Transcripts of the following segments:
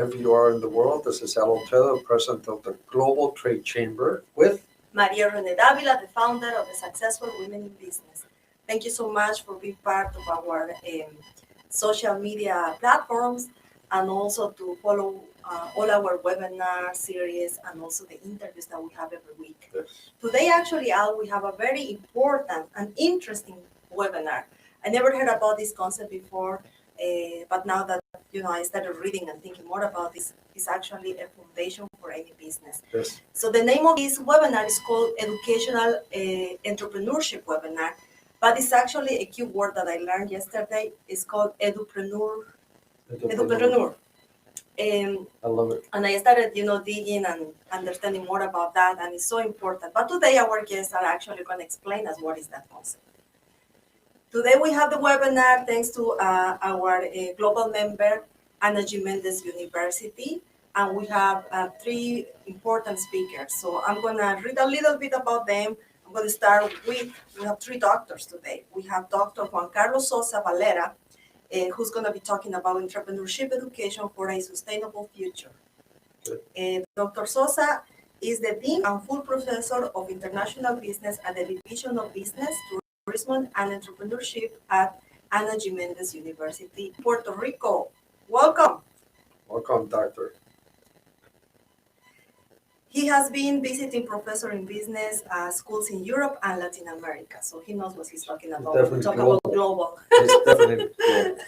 Wherever you are in the world, this is Alan Taylor, President of the Global Trade Chamber with Maria Rene Davila, the founder of the Successful Women in Business. Thank you so much for being part of our social media platforms and also to follow all our webinar series and also the interviews that we have every week. Yes. Today, actually, Al, we have a very important and interesting webinar. I never heard about this concept before, but now that I started reading and thinking more about this, it's actually a foundation for any business. Yes. So the name of this webinar is called Educational Entrepreneurship Webinar, but it's actually a key word that I learned yesterday. It's called Edupreneur. I love it. And I started, digging and understanding more about that, and it's so important. But today our guests are actually going to explain us what is that concept. Today we have the webinar thanks to our global member, Méndez University, and we have three important speakers. So I'm going to read a little bit about them. I'm going to start with, we have three doctors today. We have Dr. Juan Sosa Varela, who's going to be talking about entrepreneurship education for a sustainable future. Dr. Sosa is the Dean and full Professor of International Business at the Division of Business, Tourism and Entrepreneurship at Méndez University, Puerto Rico. Welcome. Welcome, Doctor. He has been visiting professor in business schools in Europe and Latin America, so he knows what he's talking about. Definitely Talk global. about global. It's definitely global.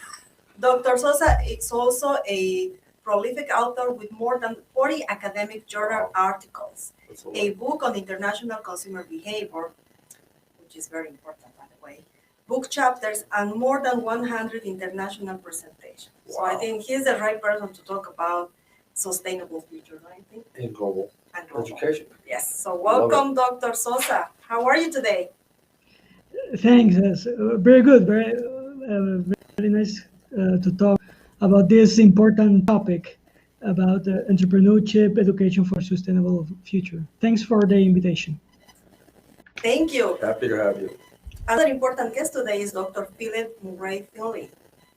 Dr. Sosa is also a prolific author with more than 40 academic journal articles, a book on international consumer behavior, which is very important, by the way, book chapters, and more than 100 international presentations. Wow. So I think he's the right person to talk about sustainable future, right? I think. In global education. Yes. So welcome, Dr. Sosa. How are you today? Thanks. Yes. Very good. Very nice to talk about this important topic about entrepreneurship education for sustainable future. Thanks for the invitation. Thank you. Happy to have you. Another important guest today is Dr. Philip Murray Finley.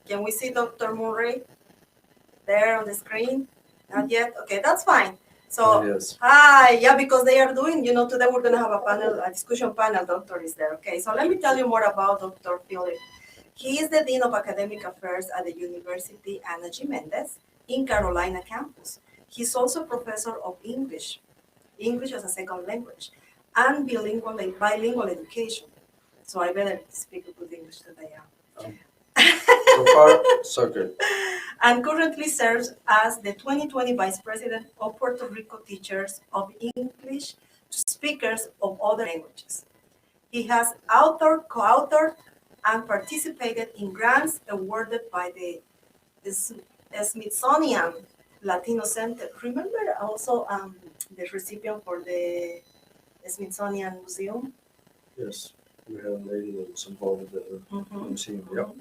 Can we see Dr. Murray there on the screen? Not yet? Okay, that's fine. So, yes. Hi, yeah, because they are doing, today we're going to have a discussion panel. Doctor is there. Okay, so let me tell you more about Dr. Philip. He is the Dean of Academic Affairs at the University Méndez in Carolina campus. He's also professor of English as a second language, and bilingual education. So I better speak good English today. So far, so good. And currently serves as the 2020 Vice President of Puerto Rico Teachers of English to Speakers of Other Languages. He has authored, co-authored, and participated in grants awarded by the Smithsonian Latino Center. Remember also the recipient for the Smithsonian Museum? Yes, we have a lady that was involved with the museum. Yep.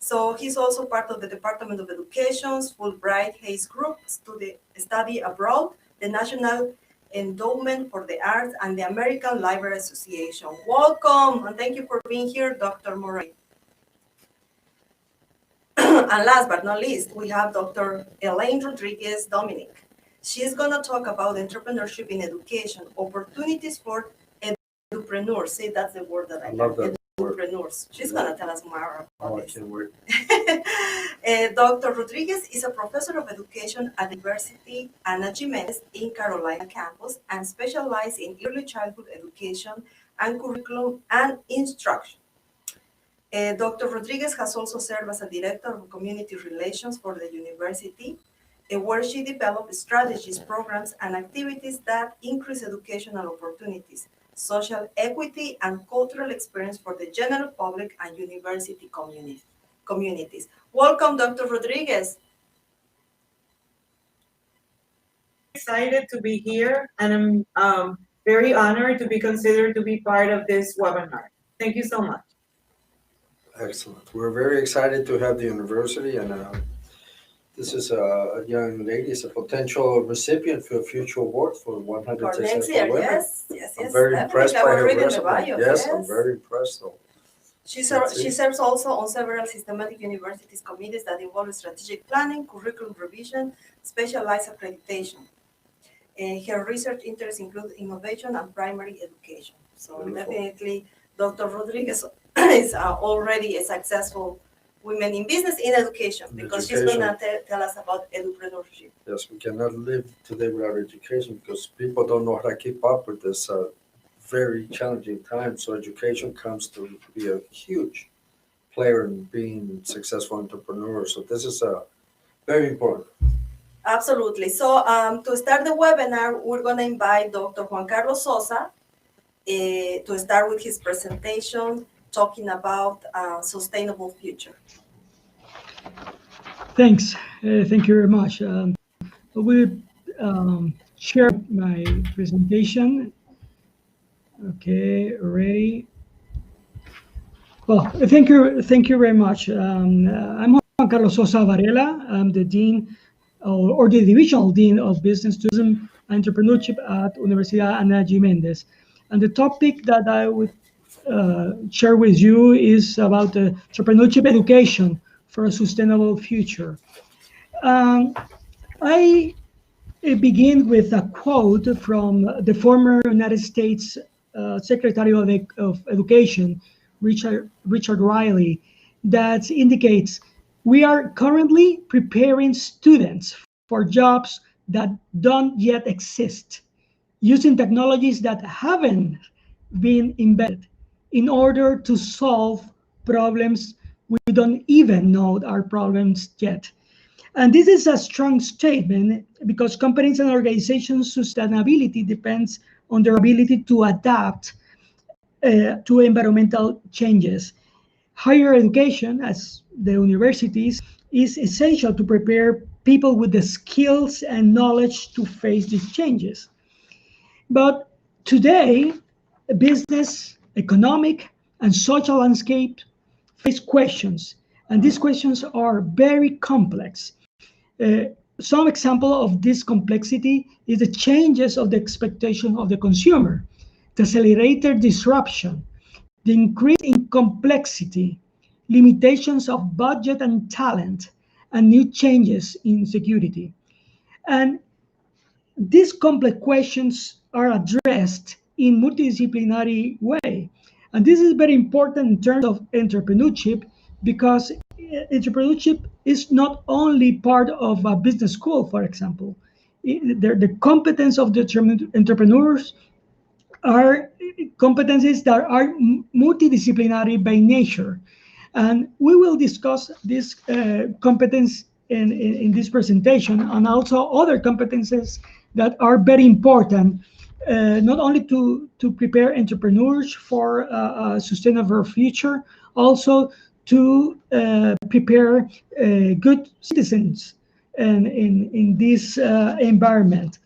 So he's also part of the Department of Education's Fulbright Hayes Group, Study Abroad, the National Endowment for the Arts, and the American Library Association. Welcome, and thank you for being here, Dr. Murray. And last but not least, we have Dr. Eileen Rodríguez Domenech. She's going to talk about entrepreneurship in education, opportunities for edupreneurs. See, that's the word that I love learned. that. Edupreneurs. She's going to tell us more about this. I can't wait. Dr. Rodríguez is a professor of education at the University Méndez in Carolina campus and specializes in early childhood education and curriculum and instruction. Dr. Rodríguez has also served as a director of community relations for the university, where she developed strategies, programs, and activities that increase educational opportunities, social equity, and cultural experience for the general public and university communities. Welcome, Dr. Rodríguez. Excited to be here, and I'm very honored to be considered to be part of this webinar. Thank you so much. Excellent. We're very excited to have the university, and this is a young lady, is a potential recipient for a future award for 100 For next Successful year, Women. yes. I'm very impressed by her resume. Bio, yes, I'm very impressed though. She That's it. serves also on several systematic universities committees that involve strategic planning, curriculum revision, specialized accreditation. Her research interests include innovation and primary education. So Beautiful. definitely, Dr. Rodríguez is already a successful woman in business in education In because education. she's gonna tell us about edupreneurship. Yes, we cannot live today without education because people don't know how to keep up with this very challenging time. So education comes to be a huge player in being successful entrepreneurs. So this is very important. Absolutely. So to start the webinar, we're gonna invite Dr. Juan Carlos Sosa to start with his presentation talking about sustainable future. Thanks. Thank you very much. I will share my presentation. Okay, ready. Well, thank you very much. I'm Juan Carlos Sosa Varela. I'm the dean or the divisional dean of business tourism and entrepreneurship at Universidad Ana G. Méndez. And the topic that I would share with you is about entrepreneurship education for a sustainable future. I begin with a quote from the former United States Secretary of Education, Richard Riley, that indicates we are currently preparing students for jobs that don't yet exist, using technologies that haven't been invented in order to solve problems we don't even know are problems yet. And this is a strong statement because companies and organizations' sustainability depends on their ability to adapt to environmental changes. Higher education, as the universities, is essential to prepare people with the skills and knowledge to face these changes. But today, business, economic, and social landscape face questions, and these questions are very complex. Some example of this complexity is the changes of the expectation of the consumer, the accelerated disruption, the increase in complexity, limitations of budget and talent, and new changes in security. And these complex questions are addressed in multidisciplinary way. And this is very important in terms of entrepreneurship because entrepreneurship is not only part of a business school, for example. The competence of the entrepreneurs are competencies that are multidisciplinary by nature. And we will discuss this competence in this presentation and also other competences that are very important, not only to prepare entrepreneurs for a sustainable future, also to prepare good citizens in this environment.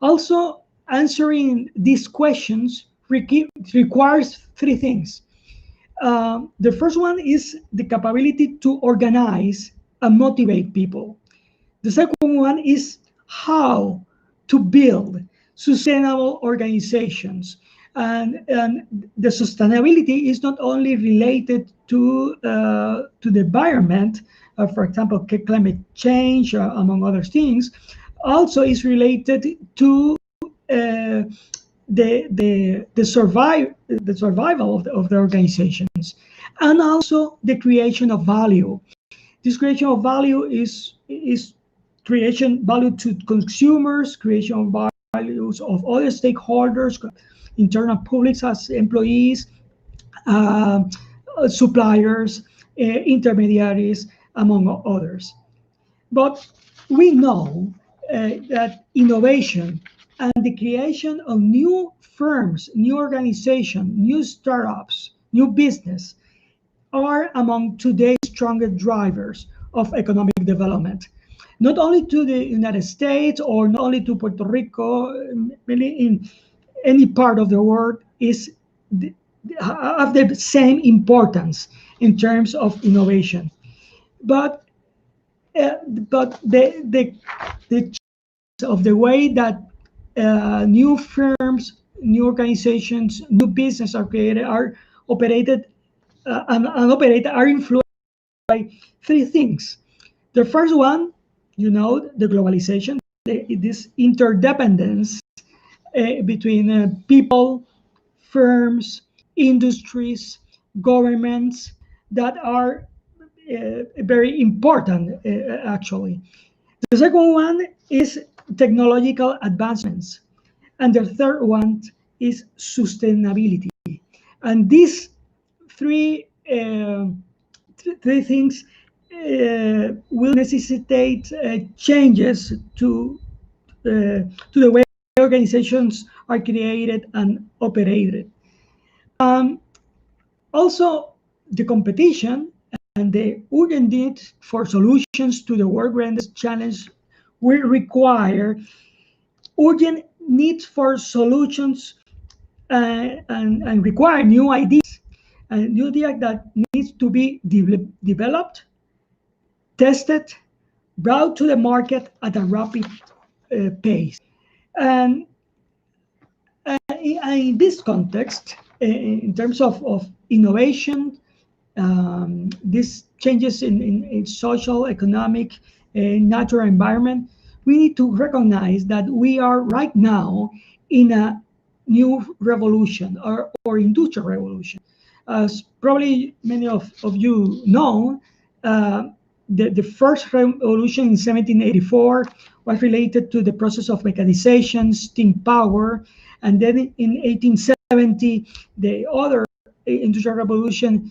Also, answering these questions requires three things. The first one is the capability to organize and motivate people. The second one is how to build sustainable organizations. And the sustainability is not only related to the environment, for example, climate change, among other things, also is related to the survival of the organizations, and also the creation of value. This creation of value is creation value to consumers, creation of values of other stakeholders, internal publics as employees, suppliers, intermediaries, among others. But we know that innovation and the creation of new firms, new organizations, new startups, new business are among today's strongest drivers of economic development. Not only to the United States or not only to Puerto Rico, really in any part of the world is of the same importance in terms of innovation. But the of the way that new firms, new organizations, new business are created, are operated and operate are influenced by three things. The first one, the globalization, this interdependence between people, firms, industries, governments that are very important, actually. The second one is technological advancements. And the third one is sustainability. And these three, three things will necessitate changes to the way organizations are created and operated. Also, the competition and the urgent need for solutions to the work-rendered challenge will require urgent needs for solutions and require new ideas, and new ideas that needs to be developed, tested, brought to the market at a rapid pace. And in this context, in terms of innovation, these changes in social, economic, natural environment, we need to recognize that we are right now in a new revolution or industrial revolution. As probably many of you know, the first revolution in 1784 was related to the process of mechanization, steam power, and then in 1870, the other industrial revolution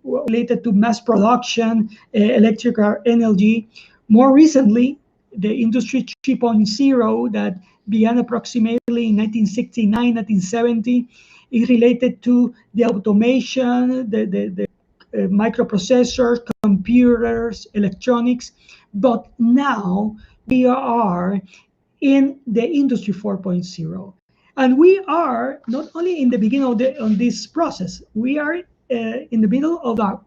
related to mass production, electrical energy. More recently, the industry 3.0 that began approximately in 1969, 1970, is related to the automation, the microprocessors, computers, electronics. But now we are in the industry 4.0. And we are not only in the beginning of this process, we are in the middle of a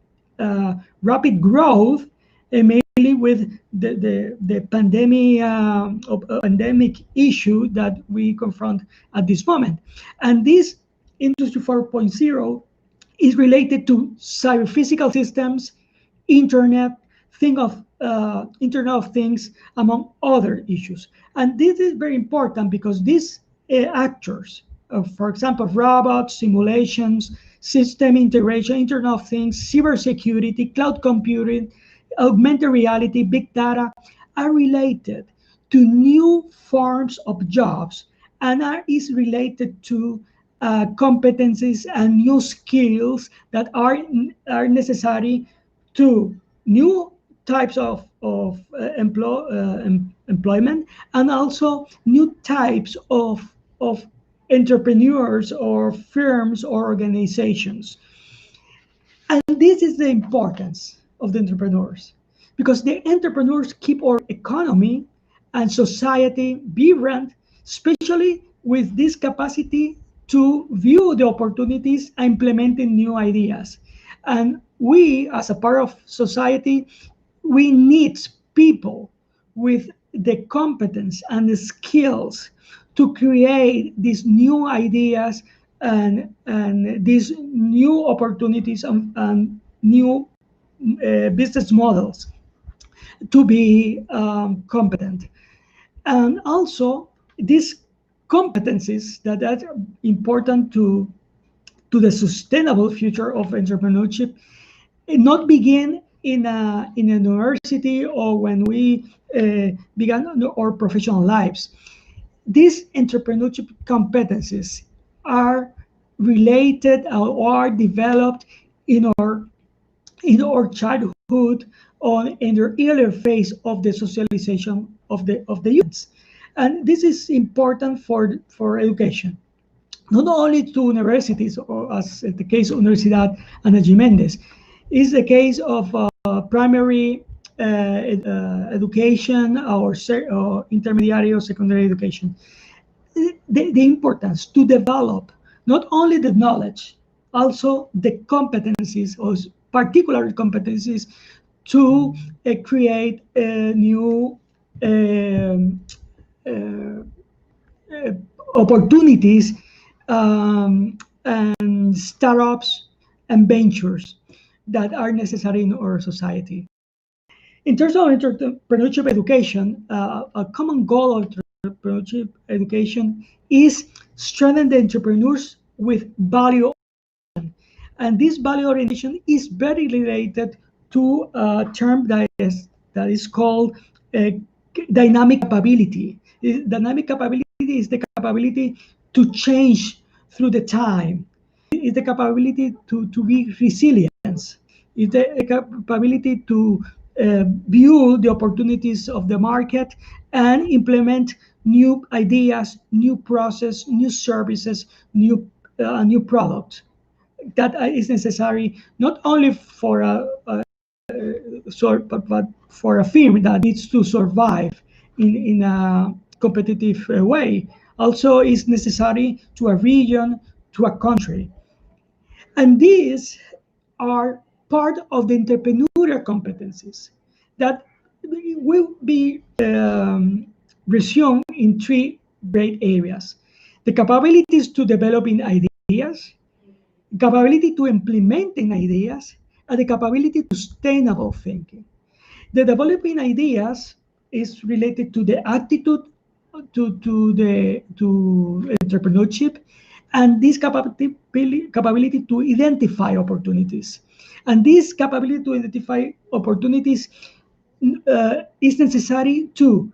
rapid growth, mainly with the pandemic issue that we confront at this moment. And this Industry 4.0 is related to cyber physical systems, Internet of Things, among other issues. And this is very important because these actors, for example, robots, simulations, system integration, Internet of Things, cybersecurity, cloud computing, augmented reality, big data, are related to new forms of jobs and is related to competencies and new skills that are necessary to new types of employment, and also new types of entrepreneurs or firms or organizations. And this is the importance of the entrepreneurs, because the entrepreneurs keep our economy and society vibrant, especially with this capacity to view the opportunities and implementing new ideas. And we, as a part of society, we need people with the competence and the skills to create these new ideas and these new opportunities and new business models to be competent. And also, these competencies that are important to the sustainable future of entrepreneurship not begin in a university or when we began our professional lives. These entrepreneurship competencies are related or are developed in our childhood or in the earlier phase of the socialization of the youths. And this is important for education, not only to universities, or as the case of Universidad Ana Méndez, is the case of primary education or intermediate or secondary education. The importance to develop not only the knowledge, also the competencies, or particular competencies, to create new opportunities and startups and ventures that are necessary in our society. In terms of entrepreneurship education, a common goal of entrepreneurship education is strengthen the entrepreneurs with value. And this value orientation is very related to a term that is called dynamic capability. Dynamic capability is the capability to change through the time. It's the capability to be resilient. It's the capability to view the opportunities of the market and implement new ideas, new process, new services, new products. That is necessary not only for but for a firm that needs to survive in a competitive way. Also is necessary to a region, to a country. And these are part of the entrepreneurial competencies that will be resumed in three great areas: the capabilities to developing ideas, capability to implementing ideas, and the capability to sustainable thinking. The developing ideas is related to the attitude to entrepreneurship, and this capability to identify opportunities. And this capability to identify opportunities is necessary to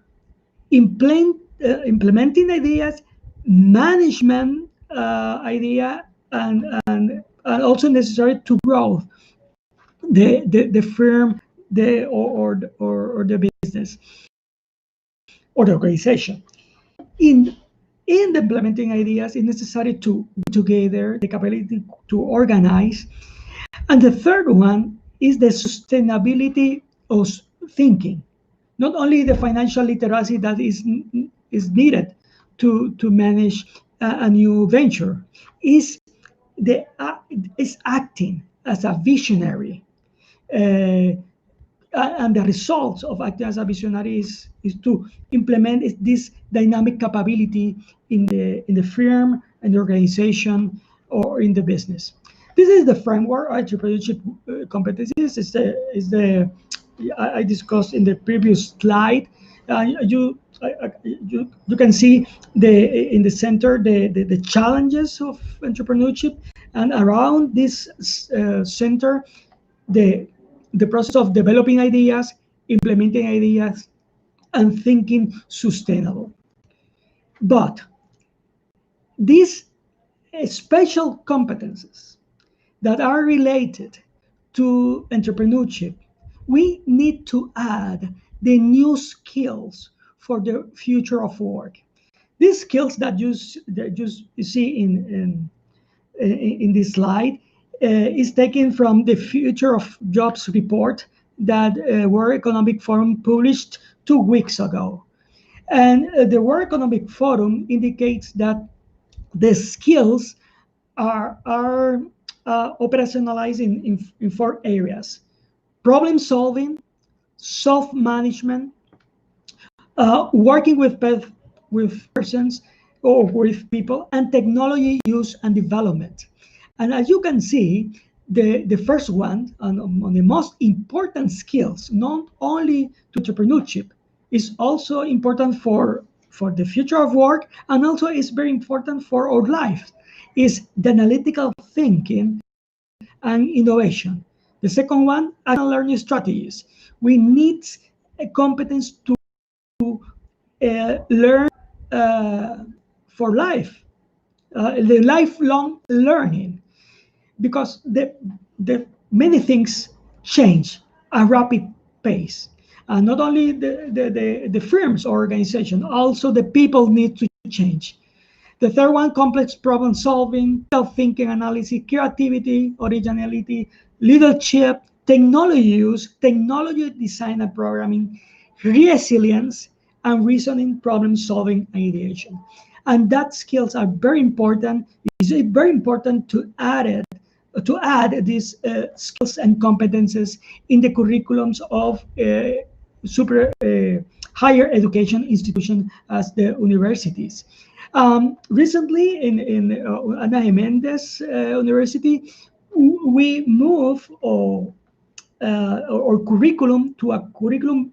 implementing ideas, management idea, and also necessary to grow the firm, or the business or the organization. In implementing ideas, it's necessary to be together, the capability to organize. And the third one is the sustainability of thinking. Not only the financial literacy that is needed to manage a new venture, is acting as a visionary. And the results of acting as a visionary is to implement this dynamic capability in the firm and the organization or in the business. This is the framework entrepreneurship competencies. I discussed in the previous slide. You can see in the center the challenges of entrepreneurship, and around this center the process of developing ideas, implementing ideas, and thinking sustainable. But these special competences that are related to entrepreneurship, we need to add the new skills for the future of work. These skills that you see in this slide is taken from the Future of Jobs report that World Economic Forum published 2 weeks ago. And the World Economic Forum indicates that the skills are operationalized in 4 areas: problem solving, self-management, working with persons or with people, and technology use and development. And as you can see, the first one, on the most important skills, not only to entrepreneurship, is also important for the future of work, and also is very important for our life, is the analytical thinking and innovation. The second one, learning strategies. We need a competence to learn for life, the lifelong learning, because the many things change at a rapid pace. And not only the firms or organization, also the people need to change. The third one, complex problem solving, self-thinking, analysis, creativity, originality, leadership, technology use, technology design and programming, resilience, and reasoning, problem solving, and ideation. And that skills are very important. It's very important to add these skills and competences in the curriculums of higher education institutions as the universities. Recently in Méndez University, we move or curriculum to a curriculum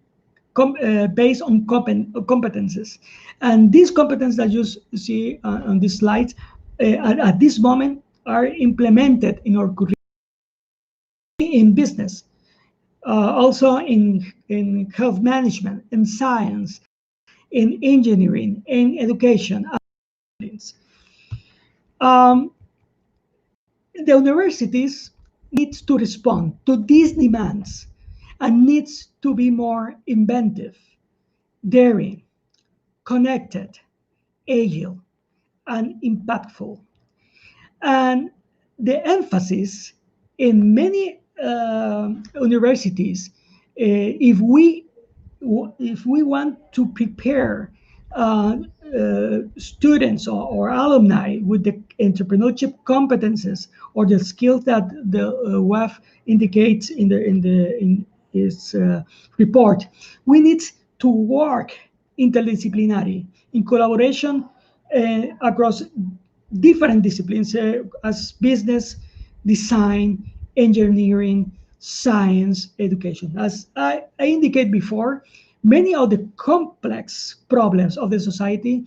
based on competences. And these competences that you see on this slide at this moment are implemented in our curriculum in business, also in health management, in science, in engineering, in education. The universities needs to respond to these demands and needs to be more inventive, daring, connected, agile, and impactful. And the emphasis in many universities, if we want to prepare students or alumni with the entrepreneurship competences or the skills that the WEF indicates in its report, we need to work interdisciplinary in collaboration across different disciplines as business, design, engineering, science, education. As I indicated before, many of the complex problems of the society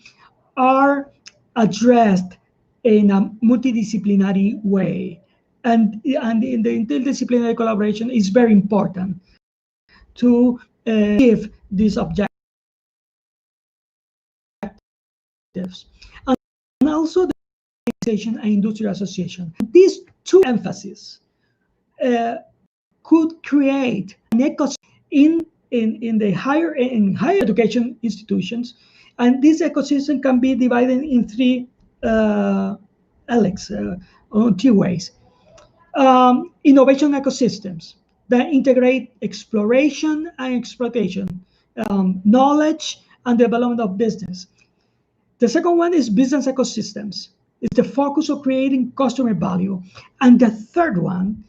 are addressed in a multidisciplinary way. And in the interdisciplinary collaboration is very important to achieve these objectives. And also the organization and industry association. These two emphases could create an ecosystem in the higher education institutions, and this ecosystem can be divided in three two ways. Innovation ecosystems that integrate exploration and exploitation, knowledge and development of business. The second one is business ecosystems. It's the focus of creating customer value. And the third one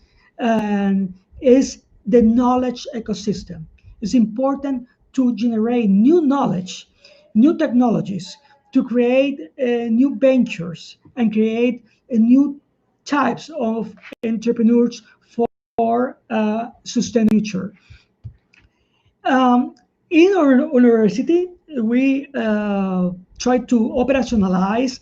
is the knowledge ecosystem. It's important to generate new knowledge, new technologies, to create new ventures and create new types of entrepreneurs for a sustainable future. In our university, we try to operationalize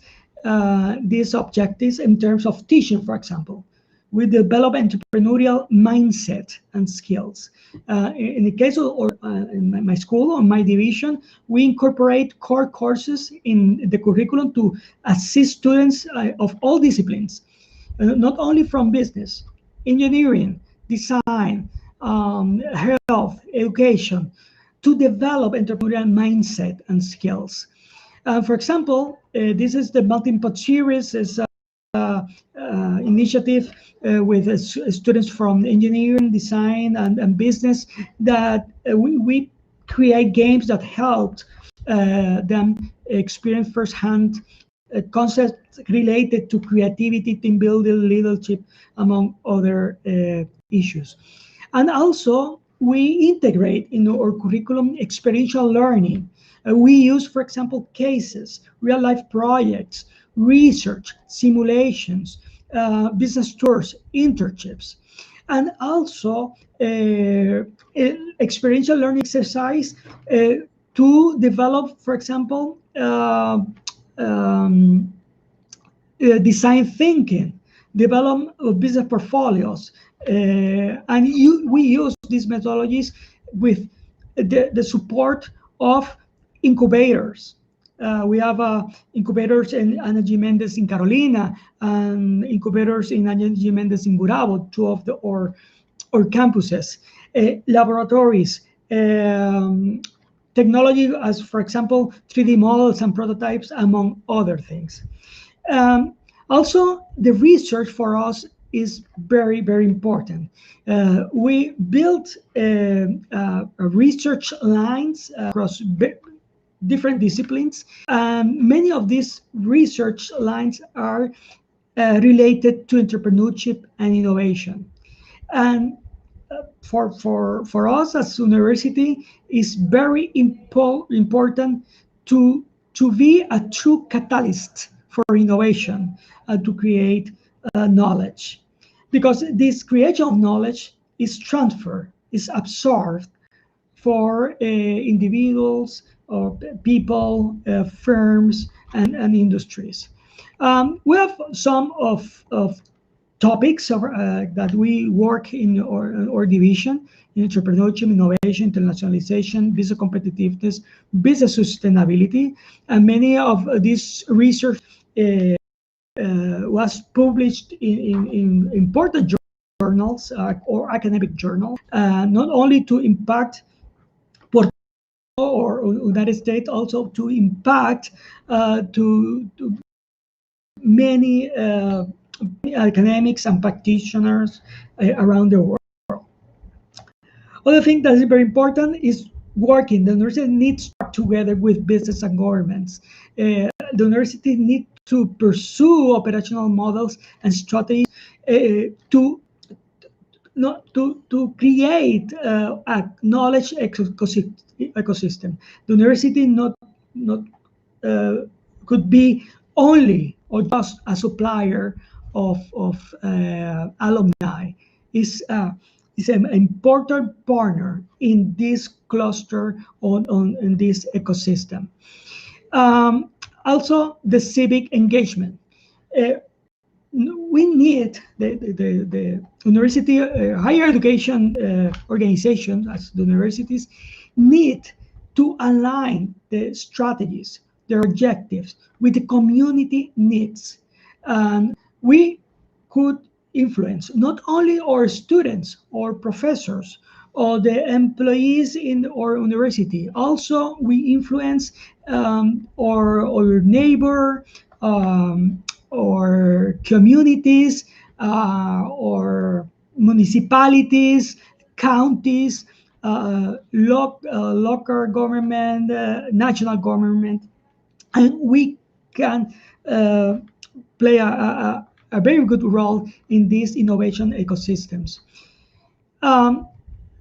these objectives in terms of teaching, for example. We develop entrepreneurial mindset and skills. In the case of in my school, or my division, we incorporate core courses in the curriculum to assist students of all disciplines, not only from business, engineering, design, health, education, to develop entrepreneurial mindset and skills. For example, this is the Melting Pot Series, is initiative with students from engineering, design, and business, that we create games that helped them experience firsthand concepts related to creativity, team building, leadership, among other issues. And also, we integrate in our curriculum experiential learning. We use, for example, cases, real-life projects, research, simulations, business tours, internships, and also experiential learning exercise to develop, for example, design thinking, development of business portfolios, and we use these methodologies with the support of incubators. We have incubators in Energy Méndez in Carolina and incubators in Energy Méndez in Gurabo, two of our campuses, laboratories, technology as, for example, 3D models and prototypes, among other things. Also, the research for us is very, very important. We built research lines across different disciplines. Many of these research lines are related to entrepreneurship and innovation. And for us as university, it's very important to be a true catalyst for innovation and to create knowledge. because this creation of knowledge is transferred, is absorbed for individuals or people, firms, and industries. We have some of topics that we work in our division: in entrepreneurship, innovation, internationalization, business competitiveness, business sustainability, and many of this research was published in important journals or academic journals, not only to impact Puerto or United States, also to impact to many academics and practitioners around the world. Other thing that is very important is working. The university needs to work together with business and governments. The university needs to pursue operational models and strategies to create a knowledge ecosystem. The university not could be only or just a supplier of alumni. Is an important partner in this cluster in this ecosystem. Also, the civic engagement. We need the university, higher education organizations, as the universities, need to align the strategies, their objectives, with the community needs. And we could influence not only our students or professors or the employees in our university. Also, we influence our neighbor, or communities, or municipalities, counties, local government, national government, and we can play a very good role in these innovation ecosystems.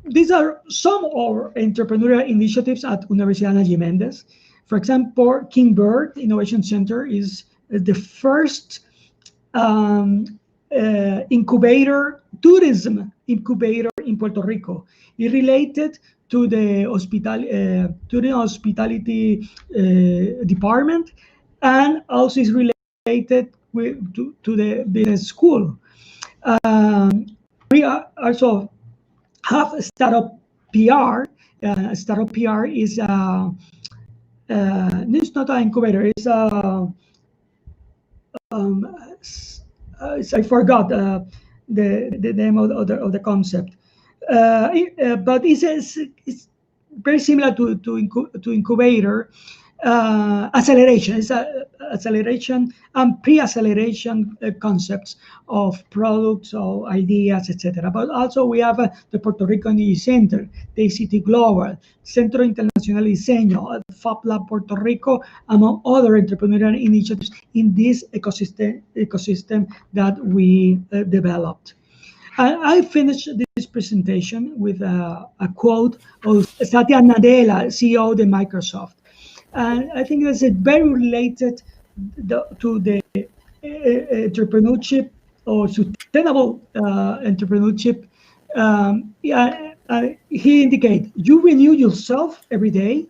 These are some of our entrepreneurial initiatives at Universidad Méndez. For example, King Bird Innovation Center is the first tourism incubator in Puerto Rico. It's related to the hospitality department, and also is related to the business school. We also have a startup PR. Startup PR is it's not an incubator. It's I forgot the name of the concept, but it's very similar to incubator. Acceleration is acceleration and pre-acceleration concepts of products or ideas, etc. But also we have the Puerto Rico Energy Center, the ICT Global, Centro Internacional de Diseño, Fab Lab Puerto Rico, among other entrepreneurial initiatives in this ecosystem that we developed. I finished this presentation with a quote of Satya Nadella, CEO of Microsoft. And I think that's very related to the entrepreneurship or sustainable entrepreneurship. He indicates, you renew yourself every day.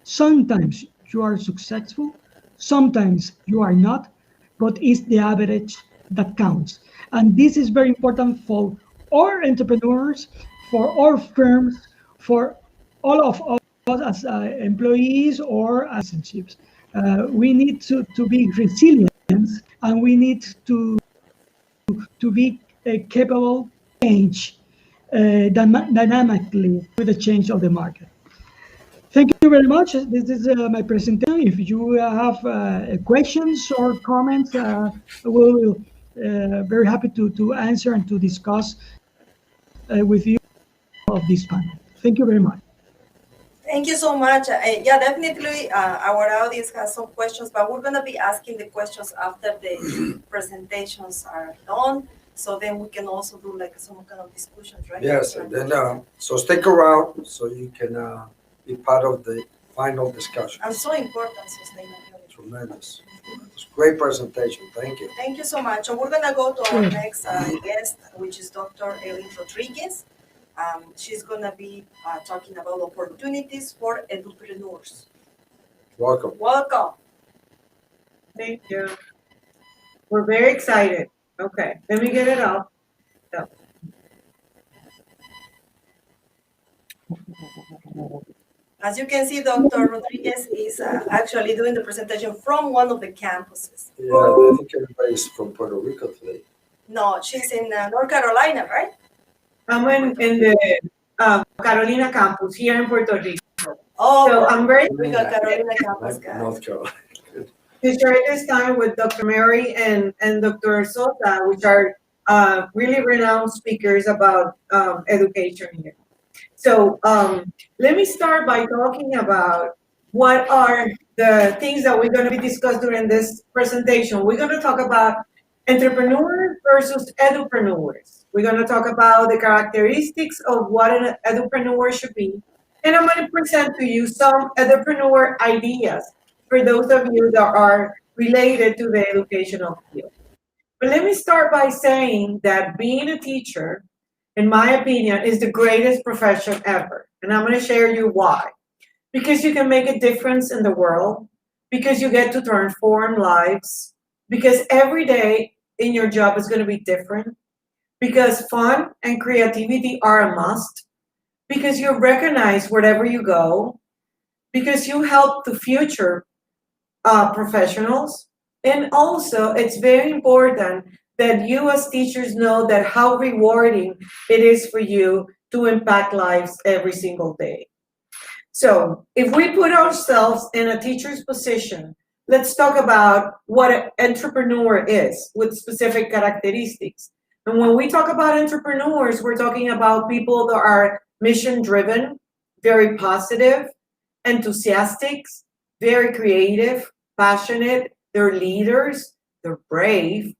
Sometimes you are successful, sometimes you are not, but it's the average that counts. And this is very important for our entrepreneurs, for our firms, for all of us as employees or as citizens. We need to be resilient, and we need to be capable of change dynamically with the change of the market. Thank you very much. This is my presentation. If you have questions or comments, we'll very happy to answer and to discuss with you of this panel. Thank you very much. Thank you so much. Yeah, definitely our audience has some questions, but we're going to be asking the questions after the presentations are done. So then we can also do like some kind of discussions, right? Yes, and then so stick around so you can be part of the final discussion. And so important, sustainability. Tremendous. It's a great presentation. Thank you. Thank you so much. So we're gonna go to our Sure. next guest, which is Dr. Eileen Rodríguez. She's gonna be talking about opportunities for edupreneurs. Welcome. Welcome. Thank you. We're very excited. Okay, let me get it up. So, As you can see, Dr. Rodríguez is actually doing the presentation from one of the campuses. Yeah, I think everybody's from Puerto Rico today. No, she's in North Carolina, right? I'm in the Carolina campus here in Puerto Rico. Oh, So I'm very we got Carolina campus, Not guys. North Carolina. to share this time with Dr. Mary and Dr. Sosa, which are really renowned speakers about education here. So let me start by talking about what are the things that we're going to be discussed during this presentation. We're going to talk about entrepreneurs versus edupreneurs. We're going to talk about the characteristics of what an edupreneur should be. And I'm going to present to you some edupreneur ideas for those of you that are related to the educational field. But let me start by saying that being a teacher, in my opinion, is the greatest profession ever. And I'm going to share you why. Because you can make a difference in the world, because you get to transform lives, because every day in your job is going to be different, because fun and creativity are a must, because you recognize wherever you go, because you help the future professionals. And also, it's very important that you as teachers know that how rewarding it is for you to impact lives every single day. So if we put ourselves in a teacher's position, let's talk about what an entrepreneur is with specific characteristics. And when we talk about entrepreneurs, we're talking about people that are mission-driven, very positive, enthusiastic, very creative, passionate, they're leaders, they're brave,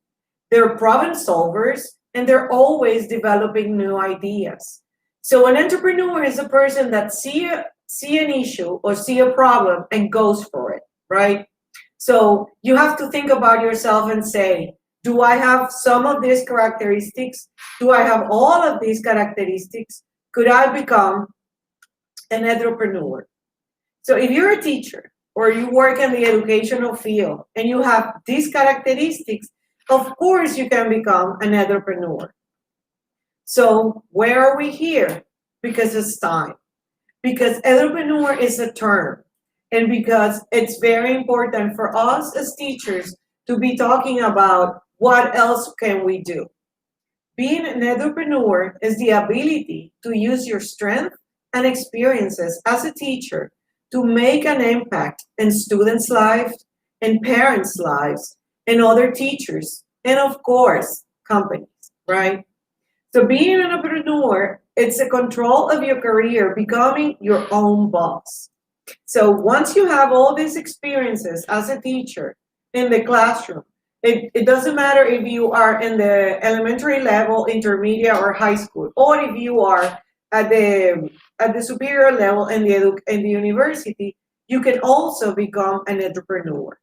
they're problem solvers, and they're always developing new ideas. So an entrepreneur is a person that see an issue or see a problem and goes for it, right? So you have to think about yourself and say, do I have some of these characteristics? Do I have all of these characteristics? Could I become an entrepreneur? So if you're a teacher or you work in the educational field and you have these characteristics, of course you can become an entrepreneur. So where are we here? Because it's time. Because entrepreneur is a term. And because it's very important for us as teachers to be talking about what else can we do. Being an entrepreneur is the ability to use your strength and experiences as a teacher to make an impact in students' lives, in parents' lives, and other teachers, and of course, companies, right? So being an entrepreneur, it's a control of your career, becoming your own boss. So once you have all these experiences as a teacher in the classroom, it doesn't matter if you are in the elementary level, intermediate, or high school, or if you are at the superior level in the university, you can also become an entrepreneur.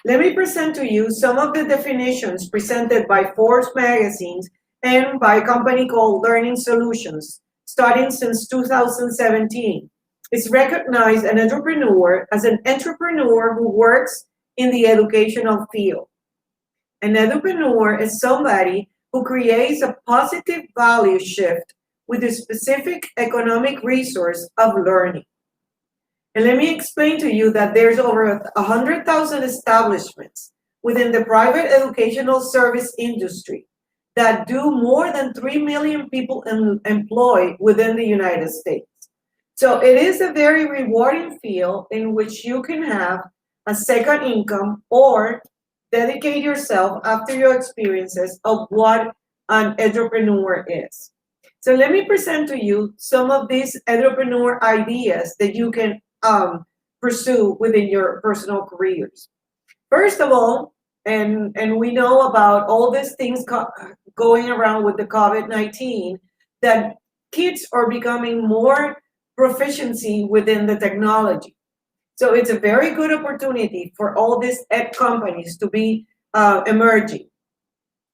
Let me present to you some of the definitions presented by Forbes magazines and by a company called Learning Solutions, starting since 2017. It's recognized an entrepreneur as an entrepreneur who works in the educational field. An edupreneur is somebody who creates a positive value shift with a specific economic resource of learning. And let me explain to you that there's over 100,000 establishments within the private educational service industry that do more than 3 million people employed within the United States. So it is a very rewarding field in which you can have a second income or dedicate yourself after your experiences of what an entrepreneur is. So let me present to you some of these entrepreneur ideas that you can pursue within your personal careers. First of all, and we know about all these things going around with the COVID-19, that kids are becoming more proficiency within the technology. So it's a very good opportunity for all these ed companies to be emerging.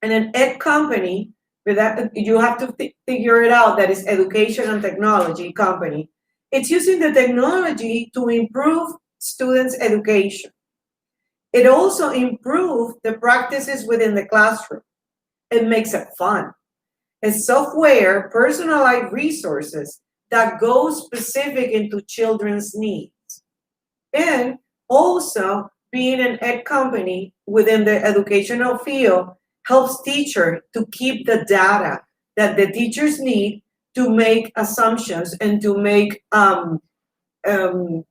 And an ed company, with that, you have to figure it out, that is education and technology company. It's using the technology to improve students' education. It also improves the practices within the classroom. It makes it fun. It's software, personalized resources that go specific into children's needs. And also, being an ed company within the educational field helps teachers to keep the data that the teachers need to make assumptions and to make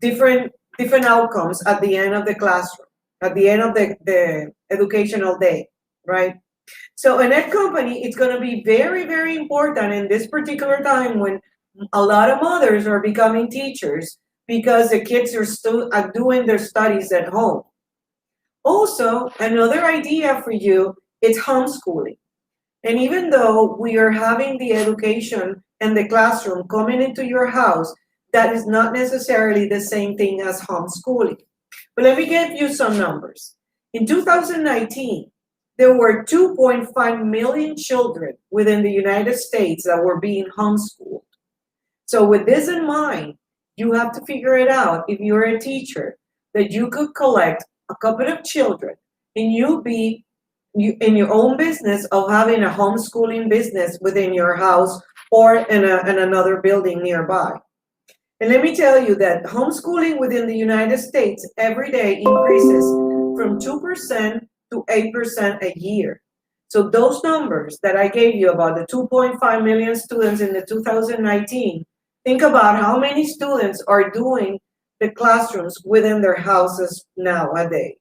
different outcomes at the end of the classroom, at the end of the educational day, right? So an ed company, it's going to be very, very important in this particular time when a lot of mothers are becoming teachers because the kids are still doing their studies at home. Also, another idea for you is homeschooling. And even though we are having the education and the classroom coming into your house, that is not necessarily the same thing as homeschooling. But let me give you some numbers. In 2019, there were 2.5 million children within the United States that were being homeschooled. So with this in mind, you have to figure it out, if you're a teacher, that you could collect a couple of children and you be in your own business of having a homeschooling business within your house or in another building nearby. And let me tell you that homeschooling within the United States every day increases from 2% to 8% a year. So those numbers that I gave you about the 2.5 million students in the 2019, think about how many students are doing the classrooms within their houses nowadays.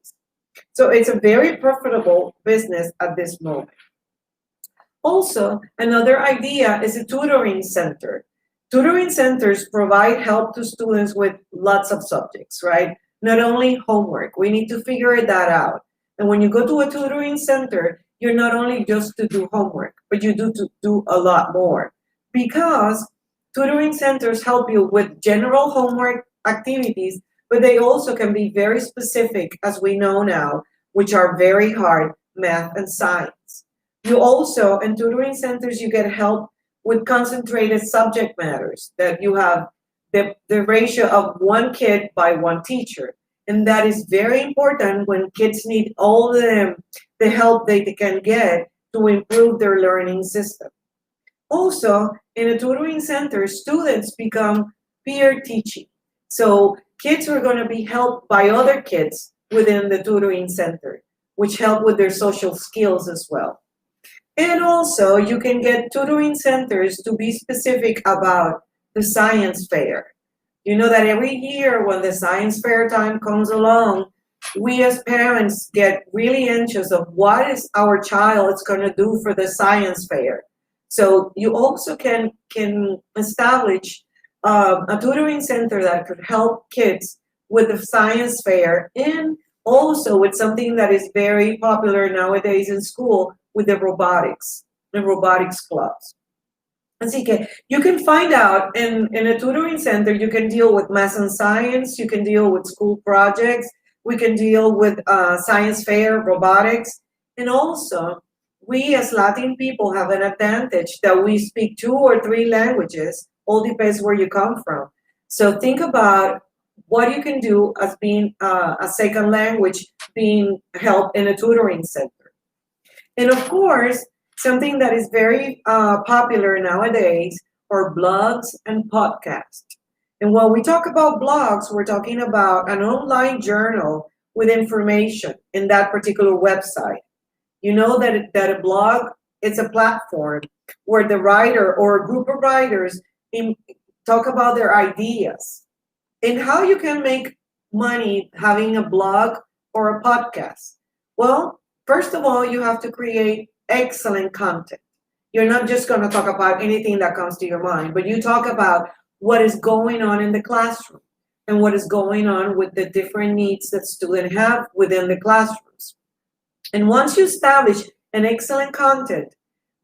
So it's a very profitable business at this moment. Also, another idea is a tutoring center. Tutoring centers provide help to students with lots of subjects, right? Not only homework. We need to figure that out. And when you go to a tutoring center, you're not only just to do homework, but you do a lot more. Because tutoring centers help you with general homework activities, but they also can be very specific, as we know now, which are very hard, math and science. You also, in tutoring centers, you get help with concentrated subject matters, that you have the ratio of one kid by one teacher. And that is very important when kids need all the help they can get to improve their learning system. Also, in a tutoring center, students become peer teaching. So kids are going to be helped by other kids within the tutoring center, which help with their social skills as well. And also, you can get tutoring centers to be specific about the science fair. You know that every year when the science fair time comes along, we as parents get really anxious of what is our child is going to do for the science fair. So you also can establish a tutoring center that could help kids with the science fair, and also with something that is very popular nowadays in school, with the robotics clubs. Así que you can find out in a tutoring center, you can deal with math and science, you can deal with school projects, we can deal with science fair, robotics, and also we as Latin people have an advantage that we speak 2 or 3 languages, all depends where you come from. So think about what you can do as being a second language being held in a tutoring center. And of course, something that is very popular nowadays are blogs and podcasts. And when we talk about blogs, we're talking about an online journal with information in that particular website. You know that a blog is a platform where the writer or a group of writers talk about their ideas and how you can make money having a blog or a podcast. Well, first of all, you have to create excellent content. You're not just going to talk about anything that comes to your mind, but you talk about what is going on in the classroom and what is going on with the different needs that students have within the classrooms. And once you establish an excellent content,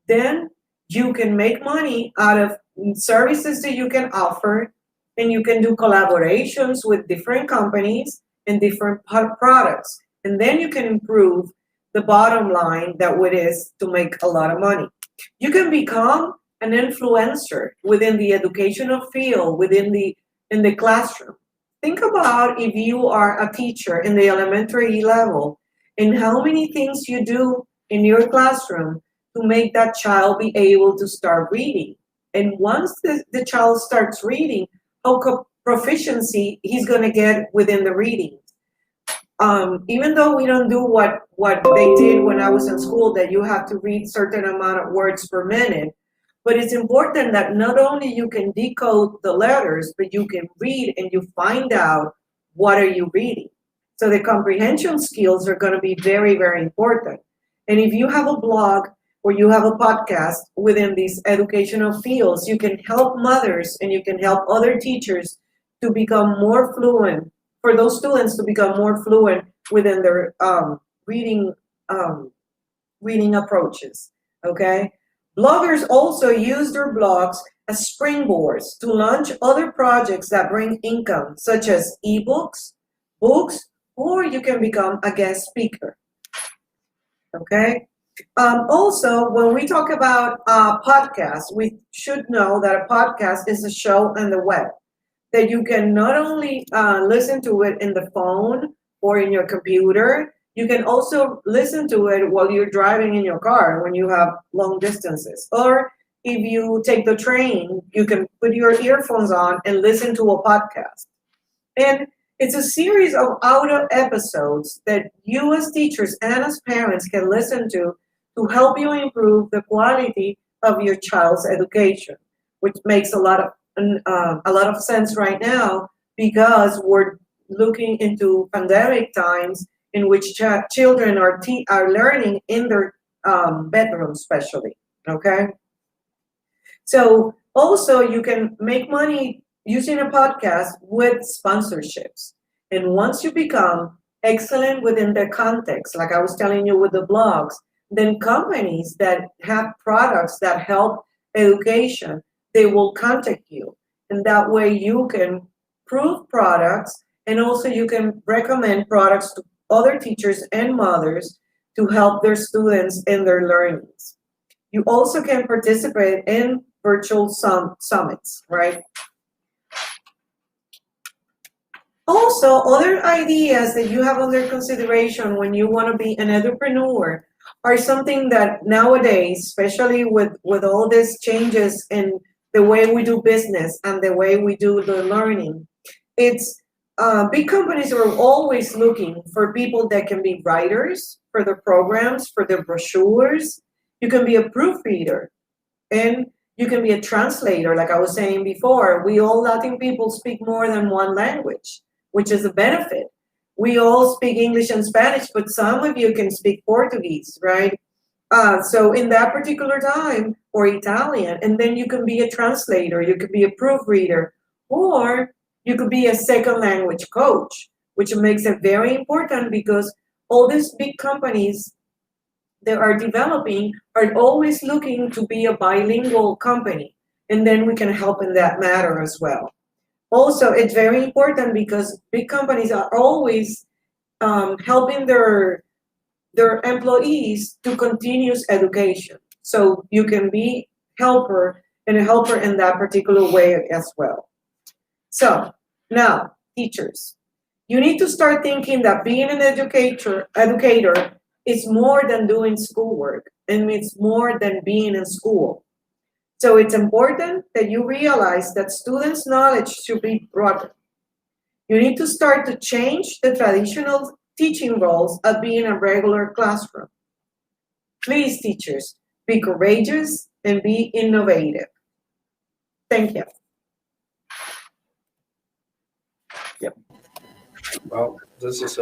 then you can make money out of services that you can offer and you can do collaborations with different companies and different products. And then you can improve the bottom line that it is to make a lot of money. You can become an influencer within the educational field, in the classroom. Think about if you are a teacher in the elementary level and how many things you do in your classroom to make that child be able to start reading. And once the child starts reading, how proficiency he's going to get within the reading. Even though we don't do what they did when I was in school, that you have to read certain amount of words per minute, but it's important that not only you can decode the letters, but you can read and you find out what are you reading. So the comprehension skills are going to be very, very important. And if you have a blog or you have a podcast within these educational fields, you can help mothers and you can help other teachers to become more fluent, for those students to become more fluent within their reading approaches, okay? Bloggers also use their blogs as springboards to launch other projects that bring income, such as ebooks, books, or you can become a guest speaker, okay? Also, when we talk about podcasts, we should know that a podcast is a show on the web, that you can not only listen to it in the phone or in your computer, you can also listen to it while you're driving in your car when you have long distances. Or if you take the train, you can put your earphones on and listen to a podcast. And it's a series of audio episodes that you as teachers and as parents can listen to help you improve the quality of your child's education, which makes a lot of sense right now because we're looking into pandemic times in which children are learning in their bedrooms, especially. Okay. So also you can make money using a podcast with sponsorships, and once you become excellent within the context, like I was telling you with the blogs, then companies that have products that help education, they will contact you. And that way you can prove products, and also you can recommend products to other teachers and mothers to help their students in their learnings. You also can participate in virtual summits, right? Also, other ideas that you have under consideration when you want to be an edupreneur are something that nowadays, especially with all these changes in the way we do business and the way we do the learning, it's big companies are always looking for people that can be writers for the programs, for the brochures. You can be a proofreader, and you can be a translator. Like I was saying before, we all Latin people speak more than one language, which is a benefit. We all speak English and Spanish, but some of you can speak Portuguese, right? So in that particular time, or Italian, and then you can be a translator, you could be a proofreader, or you could be a second language coach, which makes it very important because all these big companies that are developing are always looking to be a bilingual company, and then we can help in that matter as well. Also, it's very important because big companies are always helping their employees to continuous education. So you can be a helper in that particular way as well. So now, teachers, you need to start thinking that being an educator is more than doing schoolwork, and it's more than being in school. So it's important that you realize that students' knowledge should be broader. You need to start to change the traditional teaching roles of being a regular classroom. Please, teachers, be courageous and be innovative. Thank you. Well, this is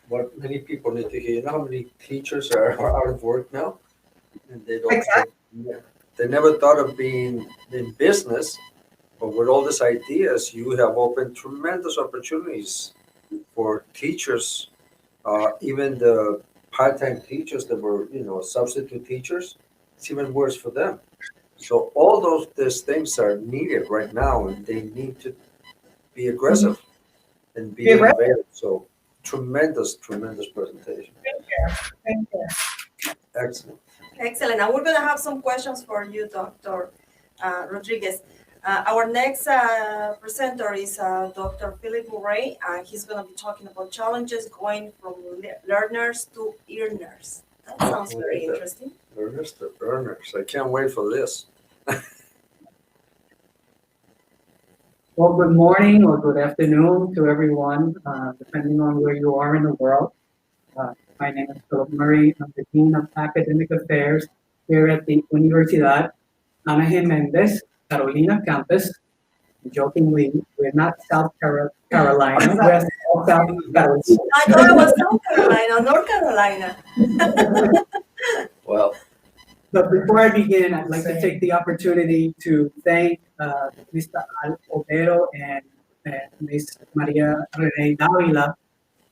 what many people need to hear. You know how many teachers are out of work now? And they don't. Exactly. They never thought of being in business, but with all these ideas, you have opened tremendous opportunities for teachers, even the part-time teachers that were, substitute teachers. It's even worse for them. So all these things are needed right now, and they need to be aggressive and be innovative. So tremendous presentation. Thank you. Excellent. Excellent. And we're going to have some questions for you, Dr. Rodríguez. Our next presenter is Dr. Philip Murray, and he's going to be talking about challenges going from learners to earners. That sounds very interesting. Learners to earners. I can't wait for this. Well, good morning or good afternoon to everyone, depending on where you are in the world. My name is Philip Murray. I'm the Dean of Academic Affairs here at the Universidad Ana Méndez, Carolina campus. Jokingly, we're not South Carolina, we're South Carolina. I thought it was South Carolina, North Carolina. Well, But before I begin, I'd like to take the opportunity to thank Mr. Albero and Ms. Maria Rene Davila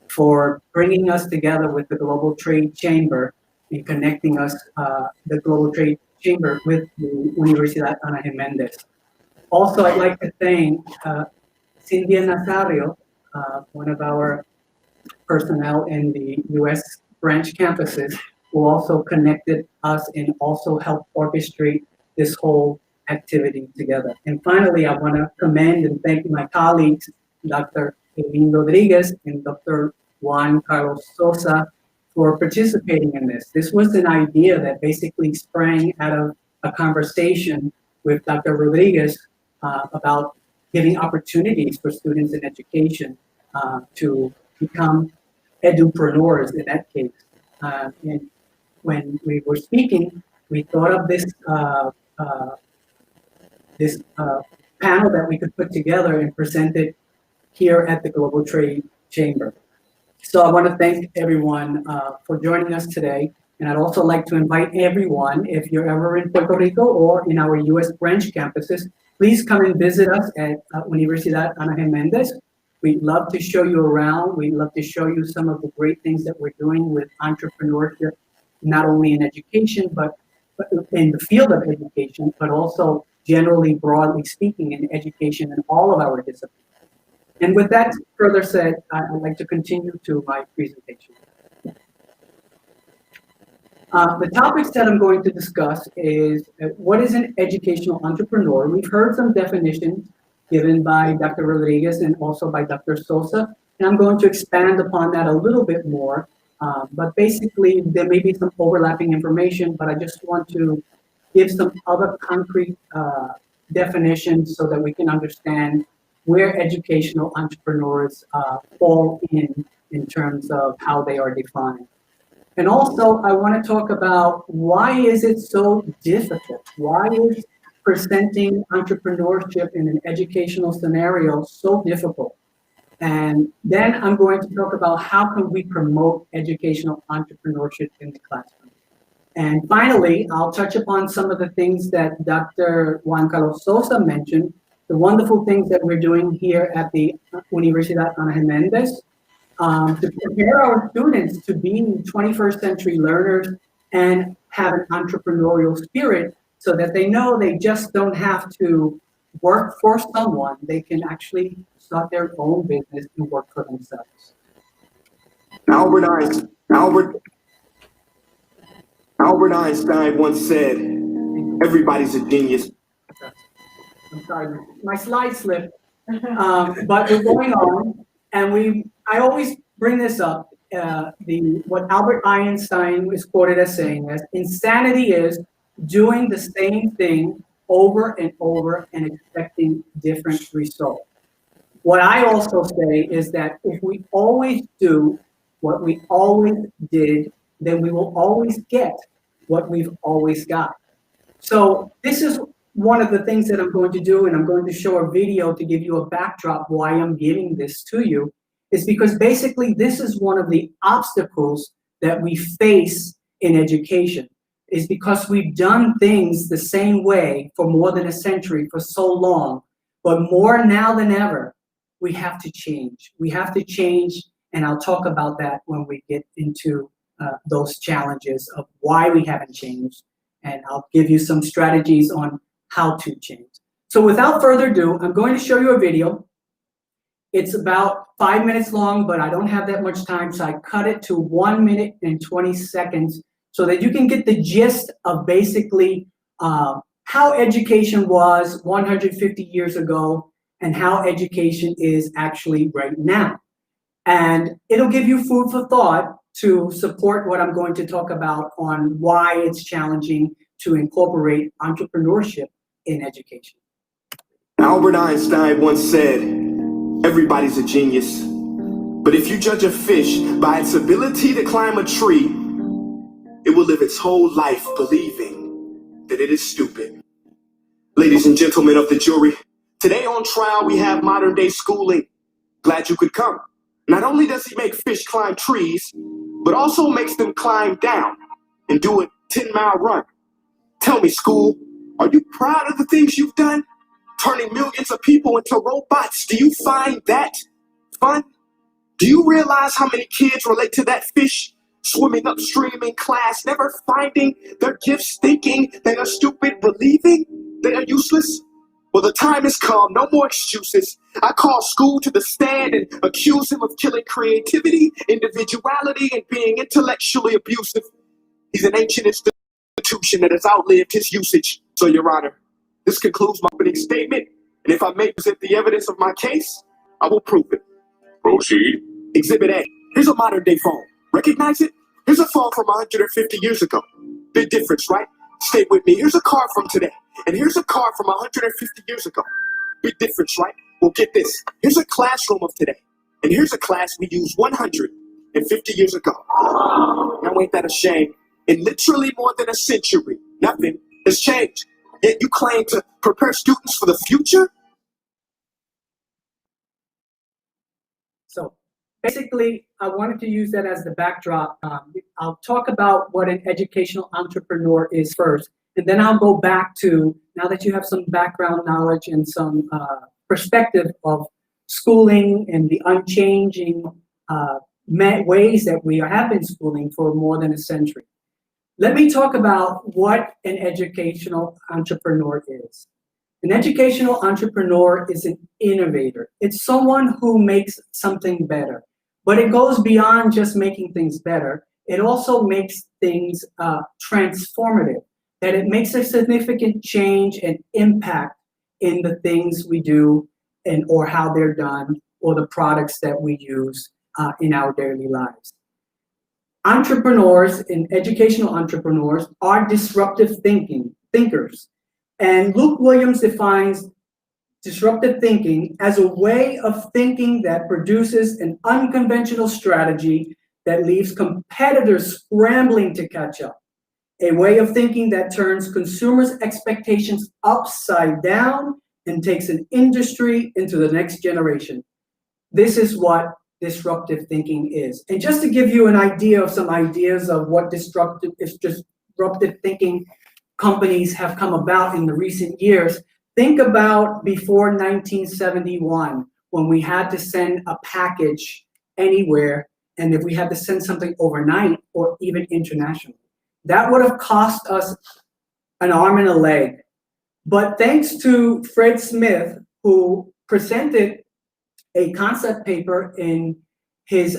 for bringing us together with the Global Trade Chamber and connecting us, the Global Trade Chamber, with the Universidad Ana Méndez. Also, I'd like to thank Cindy Nazario, one of our personnel in the U.S. branch campuses, who also connected us and also helped orchestrate this whole activity together. And finally, I want to commend and thank my colleagues, Dr. Eileen Rodríguez and Dr. Juan Sosa, for participating in this. This was an idea that basically sprang out of a conversation with Dr. Rodríguez about giving opportunities for students in education to become edupreneurs in that case. And when we were speaking, we thought of this panel that we could put together and present it here at the Global Trade Chamber. So I want to thank everyone for joining us today. And I'd also like to invite everyone, if you're ever in Puerto Rico or in our U.S. branch campuses, please come and visit us at Universidad Ana Méndez. We'd love to show you around. We'd love to show you some of the great things that we're doing with entrepreneurship, not only in education, but in the field of education, but also generally, broadly speaking, in education in all of our disciplines. And with that further said, I'd like to continue to my presentation. The topics that I'm going to discuss is what is an educational entrepreneur? We've heard some definitions given by Dr. Rodríguez and also by Dr. Sosa, and I'm going to expand upon that a little bit more. But basically, there may be some overlapping information, but I just want to give some other concrete definitions so that we can understand where educational entrepreneurs fall in terms of how they are defined. And also, I want to talk about why is it so difficult? Why is presenting entrepreneurship in an educational scenario so difficult? And then I'm going to talk about how can we promote educational entrepreneurship in the classroom. And finally, I'll touch upon some of the things that Dr. Juan Sosa mentioned, the wonderful things that we're doing here at the Universidad Ana Méndez to prepare our students to be 21st century learners and have an entrepreneurial spirit so that they know they just don't have to work for someone. They can actually start their own business and work for themselves. Albert Einstein once said, everybody's a genius. I'm sorry, my slide slipped, but we're going on, and I always bring this up, what Albert Einstein is quoted as saying is, insanity is doing the same thing over and over and expecting different results. What I also say is that if we always do what we always did, then we will always get what we've always got. So this is one of the things that I'm going to do, and I'm going to show a video to give you a backdrop why I'm giving this to you, is because basically this is one of the obstacles that we face in education, is because we've done things the same way for more than a century, for so long, but more now than ever, we have to change. We have to change, and I'll talk about that when we get into those challenges of why we haven't changed, and I'll give you some strategies on how to change. So without further ado, I'm going to show you a video, It's about 5 minutes long, but I don't have that much time, so I cut it to 1 minute and 20 seconds so that you can get the gist of basically how education was 150 years ago and how education is actually right now. And it'll give you food for thought to support what I'm going to talk about on why it's challenging to incorporate entrepreneurship in education. Albert Einstein once said, everybody's a genius. But if you judge a fish by its ability to climb a tree, it will live its whole life believing that it is stupid. Ladies and gentlemen of the jury, today on trial we have modern day schooling. Glad you could come. Not only does he make fish climb trees, but also makes them climb down and do a 10-mile run. Tell me, school, are you proud of the things you've done? Turning millions of people into robots, do you find that fun? Do you realize how many kids relate to that fish swimming upstream in class, never finding their gifts, thinking they are stupid, believing they are useless? Well, the time has come, no more excuses. I call school to the stand and accuse him of killing creativity, individuality, and being intellectually abusive. He's an ancient institution that has outlived his usage. So, Your Honor, this concludes my opening statement, and if I may present the evidence of my case, I will prove it. Proceed. Exhibit A. Here's a modern-day phone. Recognize it? Here's a phone from 150 years ago. Big difference, right? Stay with me. Here's a car from today, and here's a car from 150 years ago. Big difference, right? Well, get this. Here's a classroom of today, and here's a class we used 150 years ago. Now, ain't that a shame? In literally more than a century, nothing has changed. Yet you claim to prepare students for the future? So basically, I wanted to use that as the backdrop. I'll talk about what an educational entrepreneur is first, and then I'll go back to, now that you have some background knowledge and some perspective of schooling and the unchanging ways that we have been schooling for more than a century. Let me talk about what an educational entrepreneur is. An educational entrepreneur is an innovator. It's someone who makes something better, but it goes beyond just making things better. It also makes things transformative, that it makes a significant change and impact in the things we do and or how they're done or the products that we use in our daily lives. Entrepreneurs and educational entrepreneurs are disruptive thinkers. And Luke Williams defines disruptive thinking as a way of thinking that produces an unconventional strategy that leaves competitors scrambling to catch up. A way of thinking that turns consumers' expectations upside down and takes an industry into the next generation. This is what disruptive thinking is. And just to give you an idea of some ideas of what disruptive thinking companies have come about in the recent years, think about before 1971, when we had to send a package anywhere, and if we had to send something overnight or even internationally. That would have cost us an arm and a leg. But thanks to Fred Smith, who presented a concept paper in his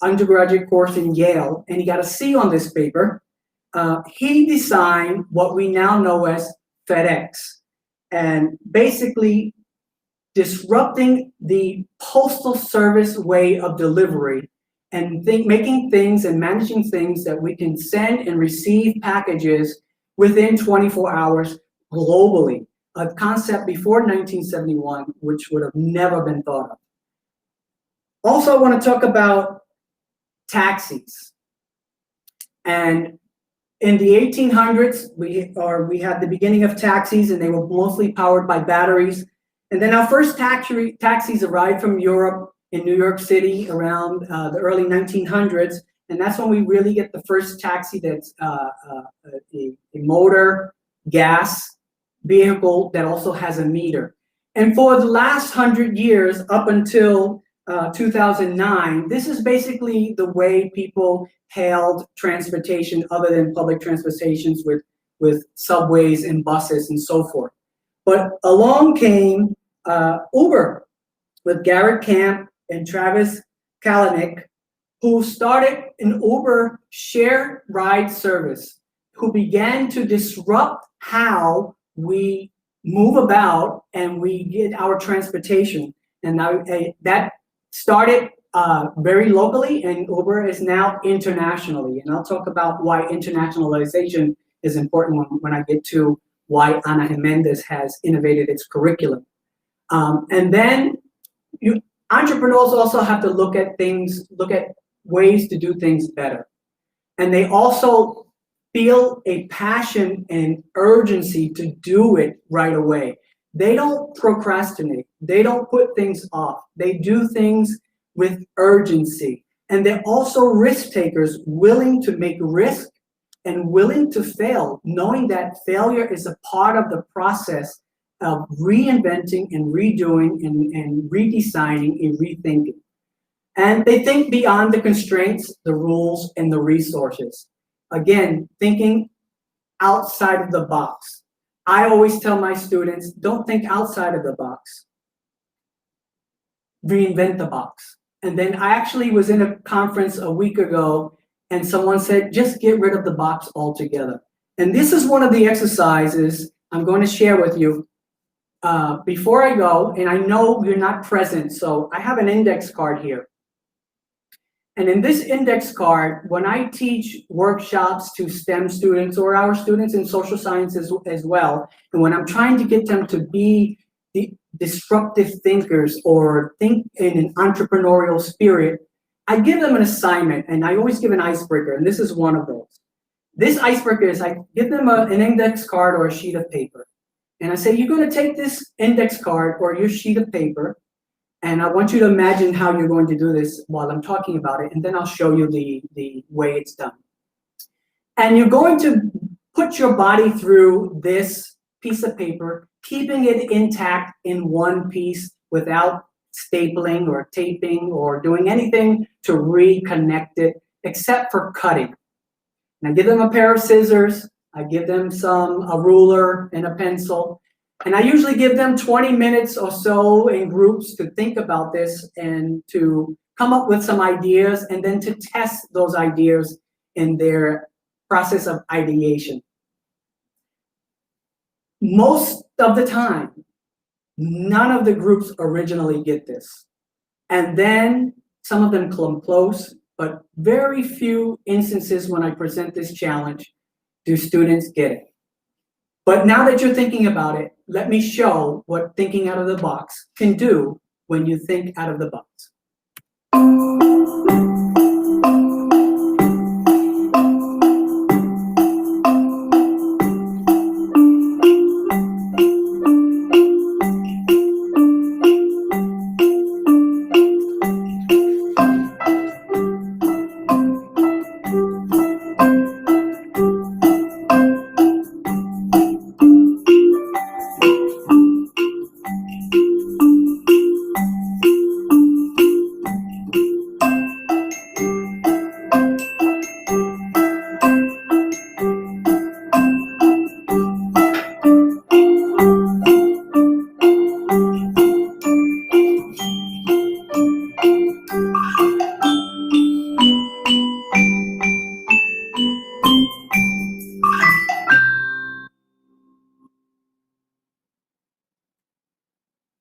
undergraduate course in Yale, and he got a C on this paper, he designed what we now know as FedEx, and basically disrupting the postal service way of delivery and making things and managing things that we can send and receive packages within 24 hours globally, a concept before 1971, which would have never been thought of. Also, I want to talk about taxis. And in the 1800s, we had the beginning of taxis, and they were mostly powered by batteries. And then our first taxis arrived from Europe in New York City around the early 1900s. And that's when we really get the first taxi that's a motor, gas vehicle that also has a meter. And for the last 100 years, up until 2009, this is basically the way people hailed transportation other than public transportations with subways and buses and so forth. But along came Uber. with Garrett Camp and Travis Kalanick, who started an Uber share ride service, who began to disrupt how we move about and we get our transportation. And now that started very locally, and Uber is now internationally. And I'll talk about why internationalization is important when I get to why Ana Méndez has innovated its curriculum. And then entrepreneurs also have to look at ways to do things better. And they also feel a passion and urgency to do it right away. They don't procrastinate. They don't put things off. They do things with urgency. And they're also risk takers, willing to make risk and willing to fail, knowing that failure is a part of the process of reinventing and redoing and redesigning and rethinking. And they think beyond the constraints, the rules, and the resources. Again, thinking outside of the box. I always tell my students, don't think outside of the box. Reinvent the box. And then I actually was in a conference a week ago, and someone said, just get rid of the box altogether. And this is one of the exercises I'm going to share with you. Before I go, and I know you're not present, so I have an index card here. And in this index card, when I teach workshops to STEM students or our students in social sciences as well, and when I'm trying to get them to be the disruptive thinkers or think in an entrepreneurial spirit, I give them an assignment, and I always give an icebreaker, and this is one of those. This icebreaker is I give them an index card or a sheet of paper. And I say, you're going to take this index card or your sheet of paper, and I want you to imagine how you're going to do this while I'm talking about it, and then I'll show you the way it's done. And you're going to put your body through this piece of paper, keeping it intact in one piece without stapling or taping or doing anything to reconnect it, except for cutting. And I give them a pair of scissors, I give them a ruler and a pencil, and I usually give them 20 minutes or so in groups to think about this and to come up with some ideas and then to test those ideas in their process of ideation. Most of the time, none of the groups originally get this. And then some of them come close, but very few instances when I present this challenge do students get it. But now that you're thinking about it, let me show what thinking out of the box can do when you think out of the box.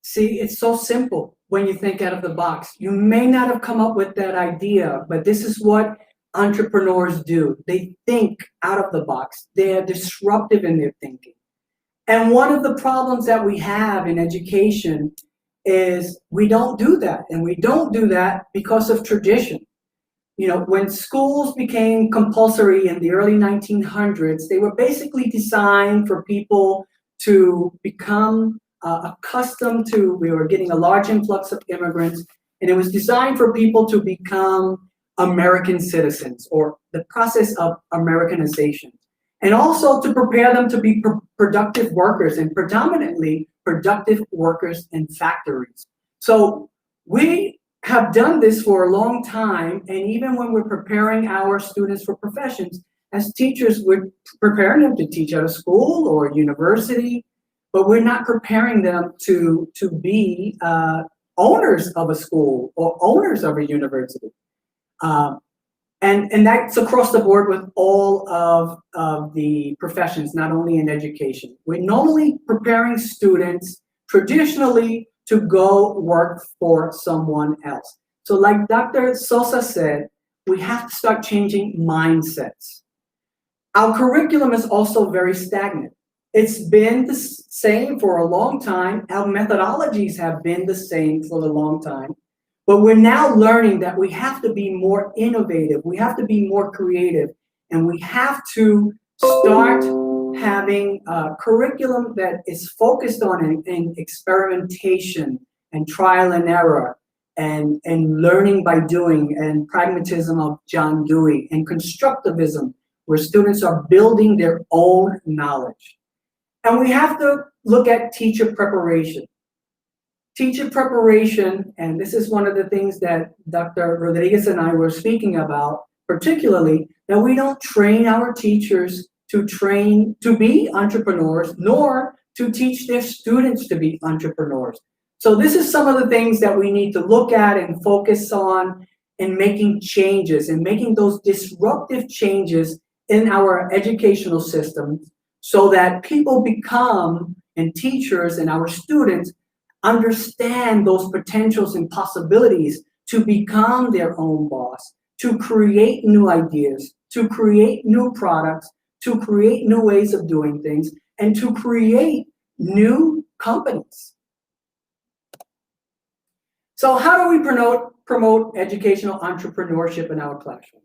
See, it's so simple when you think out of the box. You may not have come up with that idea, but this is what entrepreneurs do. They think out of the box. They're disruptive in their thinking. And one of the problems that we have in education is we don't do that. And we don't do that because of tradition. You know, when schools became compulsory in the early 1900s, they were basically designed for people to become accustomed to, we were getting a large influx of immigrants, and it was designed for people to become American citizens, or the process of Americanization, and also to prepare them to be productive workers, and predominantly productive workers in factories. So we have done this for a long time, and even when we're preparing our students for professions, as teachers, we're preparing them to teach at a school or university, but we're not preparing them to be owners of a school or owners of a university. And that's across the board with all of the professions, not only in education. We're normally preparing students traditionally to go work for someone else. So like Dr. Sosa said, we have to start changing mindsets. Our curriculum is also very stagnant. It's been the same for a long time. Our methodologies have been the same for a long time. But we're now learning that we have to be more innovative, we have to be more creative, and we have to start having a curriculum that is focused on in experimentation and trial and error and learning by doing and pragmatism of John Dewey and constructivism, where students are building their own knowledge. And we have to look at teacher preparation. Teacher preparation, and this is one of the things that Dr. Rodríguez and I were speaking about, particularly, that we don't train our teachers to be entrepreneurs, nor to teach their students to be entrepreneurs. So this is some of the things that we need to look at and focus on in making changes and making those disruptive changes in our educational systems so that people become, and teachers and our students understand those potentials and possibilities to become their own boss, to create new ideas, to create new products, to create new ways of doing things, and to create new companies. So how do we promote educational entrepreneurship in our classroom?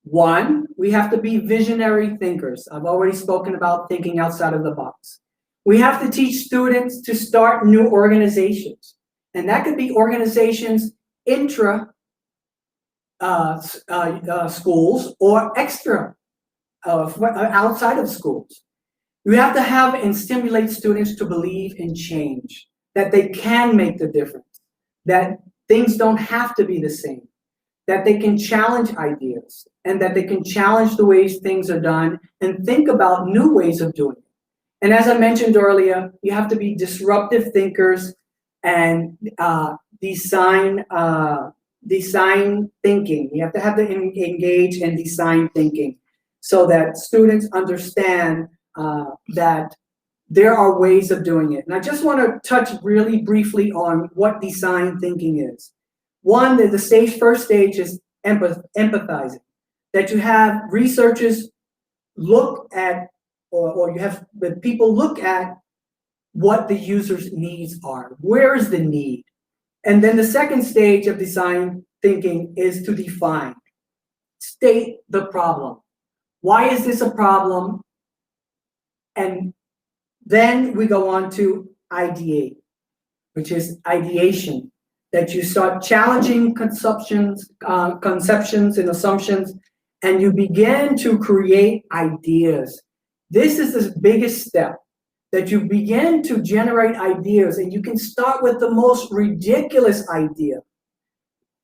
One, we have to be visionary thinkers. I've already spoken about thinking outside of the box. We have to teach students to start new organizations. And that could be organizations intra schools or extra outside of schools. We have to have and stimulate students to believe in change, that they can make the difference, that things don't have to be the same, that they can challenge ideas, and that they can challenge the ways things are done and think about new ways of doing it. And as I mentioned earlier, you have to be disruptive thinkers and design thinking. You have to have to engage in design thinking so that students understand that there are ways of doing it. And I just want to touch really briefly on what design thinking is. One, the first stage is empathizing, that you have researchers look at or you have the people look at what the user's needs are. Where is the need? And then the second stage of design thinking is to define. State the problem. Why is this a problem? And then we go on to ideate, which is ideation, that you start challenging conceptions and assumptions, and you begin to create ideas. This is the biggest step, that you begin to generate ideas, and you can start with the most ridiculous idea.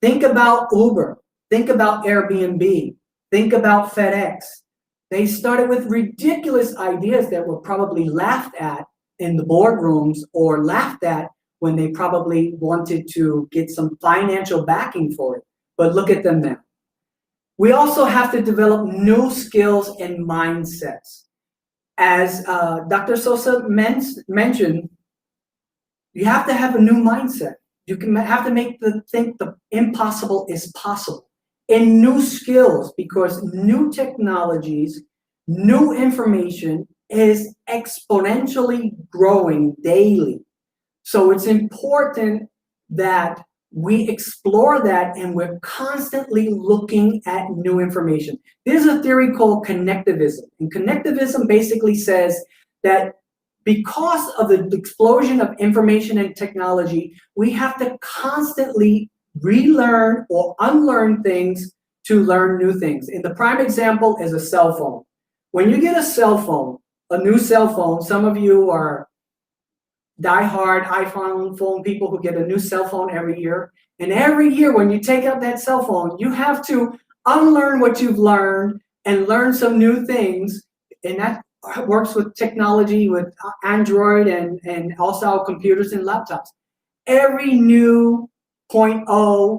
Think about Uber, think about Airbnb, think about FedEx. They started with ridiculous ideas that were probably laughed at in the boardrooms or laughed at when they probably wanted to get some financial backing for it. But look at them now. We also have to develop new skills and mindsets. As Dr. Sosa mentioned, you have to have a new mindset. You have to think the impossible is possible. And new skills, because new technologies, new information is exponentially growing daily. So it's important that we explore that, and we're constantly looking at new information. There's a theory called connectivism, and connectivism basically says that because of the explosion of information and technology, we have to constantly relearn or unlearn things to learn new things. And the prime example is a cell phone. When you get a cell phone, a new cell phone, some of you are diehard iPhone phone people who get a new cell phone every year. And every year when you take out that cell phone, you have to unlearn what you've learned and learn some new things. And that works with technology, with Android and also computers and laptops. Every new 0.0,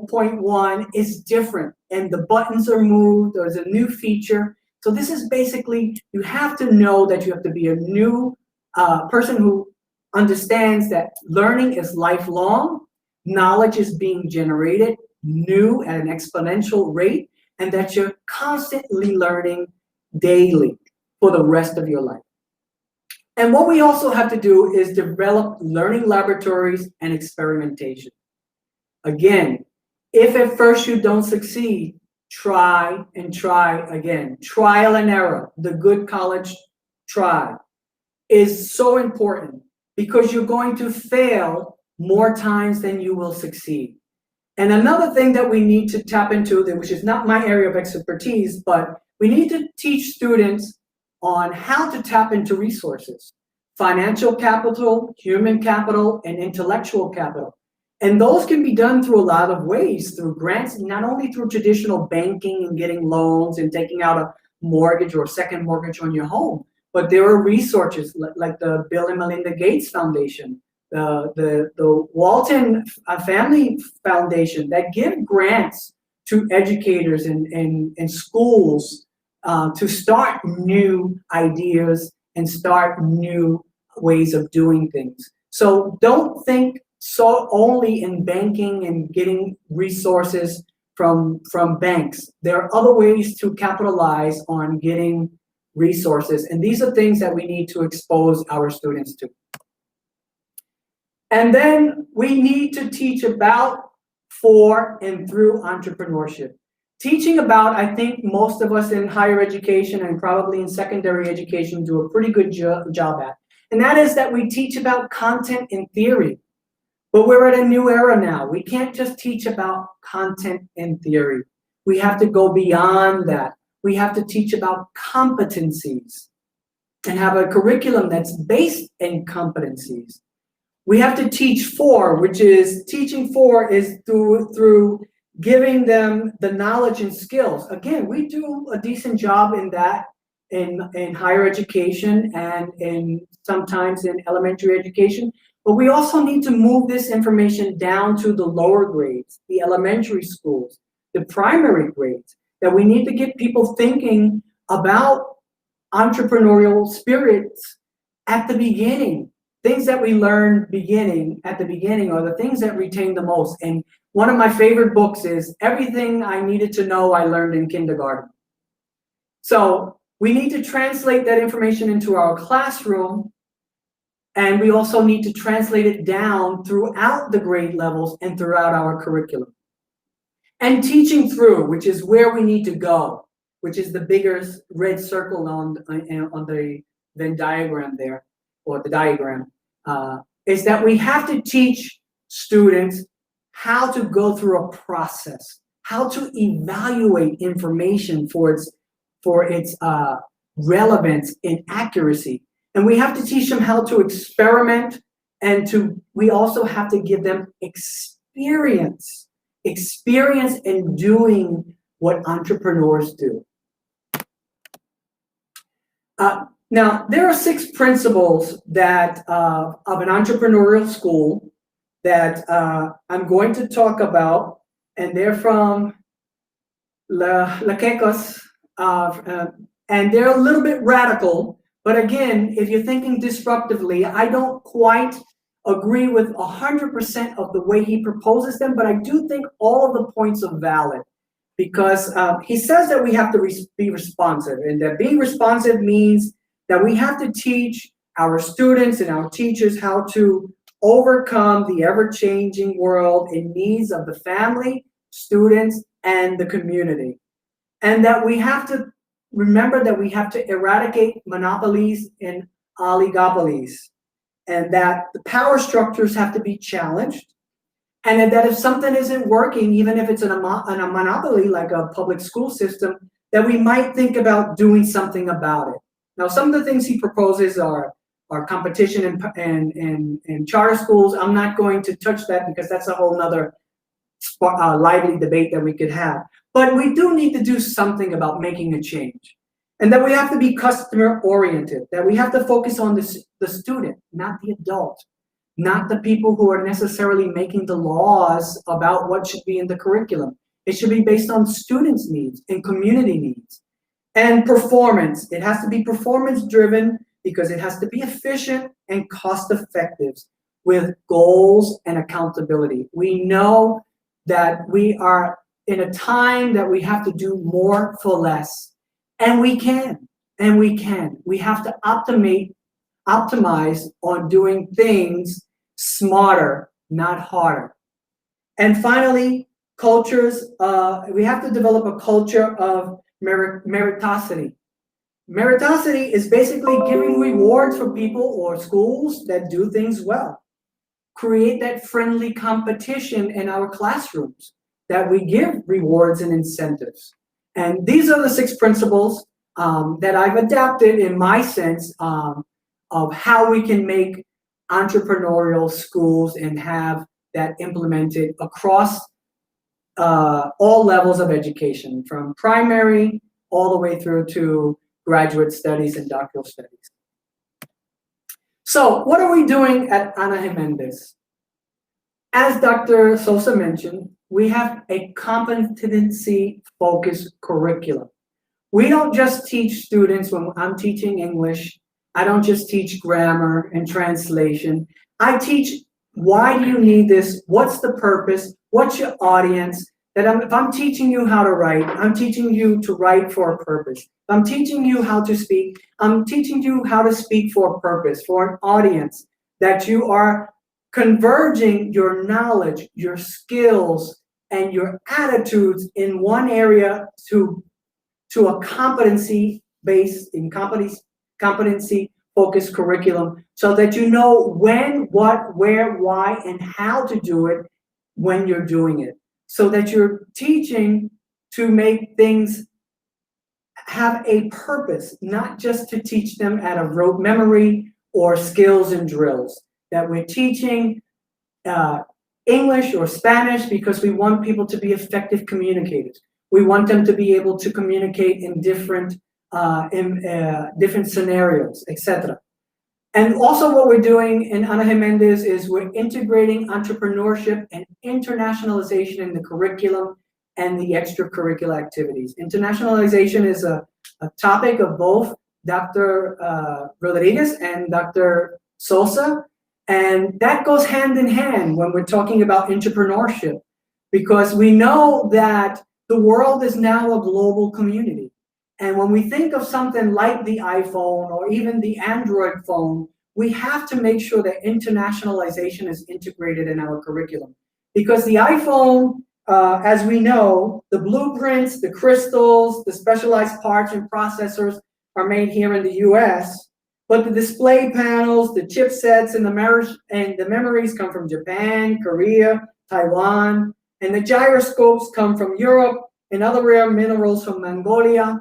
0.1 is different, and the buttons are moved. There's a new feature. So this is basically, you have to know that you have to be a new person who understands that learning is lifelong, knowledge is being generated new at an exponential rate, and that you're constantly learning daily for the rest of your life. And what we also have to do is develop learning laboratories and experimentation. Again, if at first you don't succeed, try and try again. Trial and error, the good college try, is so important because you're going to fail more times than you will succeed. And another thing that we need to tap into, which is not my area of expertise, but we need to teach students on how to tap into resources, financial capital, human capital, and intellectual capital. And those can be done through a lot of ways, through grants, not only through traditional banking and getting loans and taking out a mortgage or a second mortgage on your home, but there are resources like the Bill and Melinda Gates Foundation, the Walton Family Foundation that give grants to educators and schools to start new ideas and start new ways of doing things. So don't think so only in banking and getting resources from banks. There are other ways to capitalize on getting resources, and these are things that we need to expose our students to. And then we need to teach about, for, and through entrepreneurship. Teaching about, I think most of us in higher education and probably in secondary education do a pretty good job at. And that is that we teach about content in theory. But we're at a new era now. We can't just teach about content in theory. We have to go beyond that. We have to teach about competencies and have a curriculum that's based in competencies. We have to teach for, which is teaching for is through giving them the knowledge and skills. Again, we do a decent job in that in higher education and sometimes in elementary education, but we also need to move this information down to the lower grades, the elementary schools, the primary grades, that we need to get people thinking about entrepreneurial spirits at the beginning. Things that we learn at the beginning are the things that retain the most. And one of my favorite books is Everything I Needed to Know I Learned in Kindergarten. So we need to translate that information into our classroom, and we also need to translate it down throughout the grade levels and throughout our curriculum. And teaching through, which is where we need to go, which is the bigger red circle on the Venn diagram there, or the diagram, is that we have to teach students how to go through a process, how to evaluate information for its relevance and accuracy. And we have to teach them how to experiment, and we also have to give them experience in doing what entrepreneurs do. Now, there are 6 principles that of an entrepreneurial school that I'm going to talk about, and they're from La Quecos, and they're a little bit radical. But again, if you're thinking disruptively, I don't quite agree with 100% of the way he proposes them, but I do think all of the points are valid, because he says that we have to be responsive, and that being responsive means that we have to teach our students and our teachers how to overcome the ever-changing world and needs of the family, students, and the community. And that we have to remember that we have to eradicate monopolies and oligopolies, and that the power structures have to be challenged, and that if something isn't working, even if it's in a monopoly like a public school system, that we might think about doing something about it. Now, some of the things he proposes are competition and charter schools. I'm not going to touch that because that's a whole nother lively debate that we could have. But we do need to do something about making a change. And that we have to be customer oriented, that we have to focus on the student, not the adult. not the people who are necessarily making the laws about what should be in the curriculum. It should be based on students' needs and community needs. And performance. It has to be performance driven because it has to be efficient and cost effective with goals and accountability. We know that we are in a time that we have to do more for less. And we can. We have to optimize on doing things smarter, not harder. And finally, cultures. We have to develop a culture of meritocracy. Meritocracy is basically giving rewards for people or schools that do things well. Create that friendly competition in our classrooms, that we give rewards and incentives. And these are the 6 principles that I've adapted in my sense of how we can make entrepreneurial schools and have that implemented across all levels of education, from primary all the way through to graduate studies and doctoral studies. So what are we doing at Ana Méndez? As Dr. Sosa mentioned, we have a competency-focused curriculum. We don't just teach students. When I'm teaching English, I don't just teach grammar and translation. I teach, why do you need this? What's the purpose? What's your audience? If I'm teaching you how to write, I'm teaching you to write for a purpose. If I'm teaching you how to speak, I'm teaching you how to speak for a purpose, for an audience, that you are converging your knowledge, your skills, and your attitudes in one area to a competency-based, competency-focused curriculum, so that you know when, what, where, why, and how to do it when you're doing it. So that you're teaching to make things have a purpose, not just to teach them out of rote memory or skills and drills. That we're teaching English or Spanish because we want people to be effective communicators. We want them to be able to communicate in different scenarios, etc. And also what we're doing in Ana Méndez is we're integrating entrepreneurship and internationalization in the curriculum and the extracurricular activities. Internationalization is a topic of both Dr. Rodríguez and Dr. Sosa, and that goes hand in hand when we're talking about entrepreneurship, because we know that the world is now a global community. And when we think of something like the iPhone or even the Android phone, we have to make sure that internationalization is integrated in our curriculum. Because the iPhone, as we know, the blueprints, the crystals, the specialized parts and processors are made here in the US, but the display panels, the chipsets, and the memories come from Japan, Korea, Taiwan, and the gyroscopes come from Europe, and other rare minerals from Mongolia,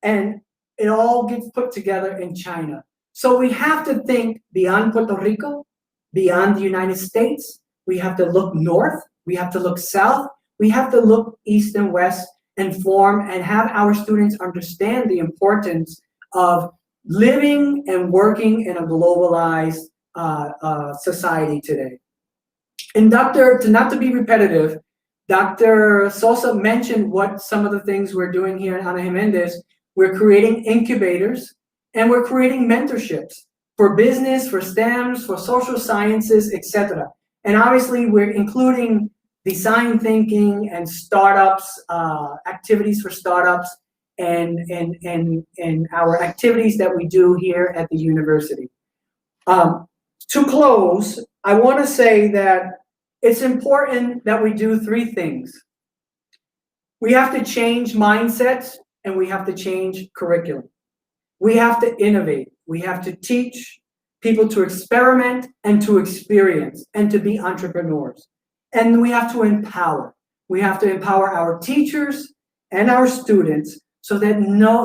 and it all gets put together in China. So we have to think beyond Puerto Rico, beyond the United States. We have to look north, we have to look south, we have to look east and west and form and have our students understand the importance of living and working in a globalized society today. And not to be repetitive, Dr. Sosa mentioned what some of the things we're doing here at Ana Méndez. We're creating incubators and we're creating mentorships for business, for STEMs, for social sciences, etc. And obviously we're including design thinking and startups, activities for startups, and our activities that we do here at the university. To close, I want to say that it's important that we do 3 things. We have to change mindsets and we have to change curriculum. We have to innovate. We have to teach people to experiment and to experience and to be entrepreneurs. And we have to empower. We have to empower our teachers and our students so that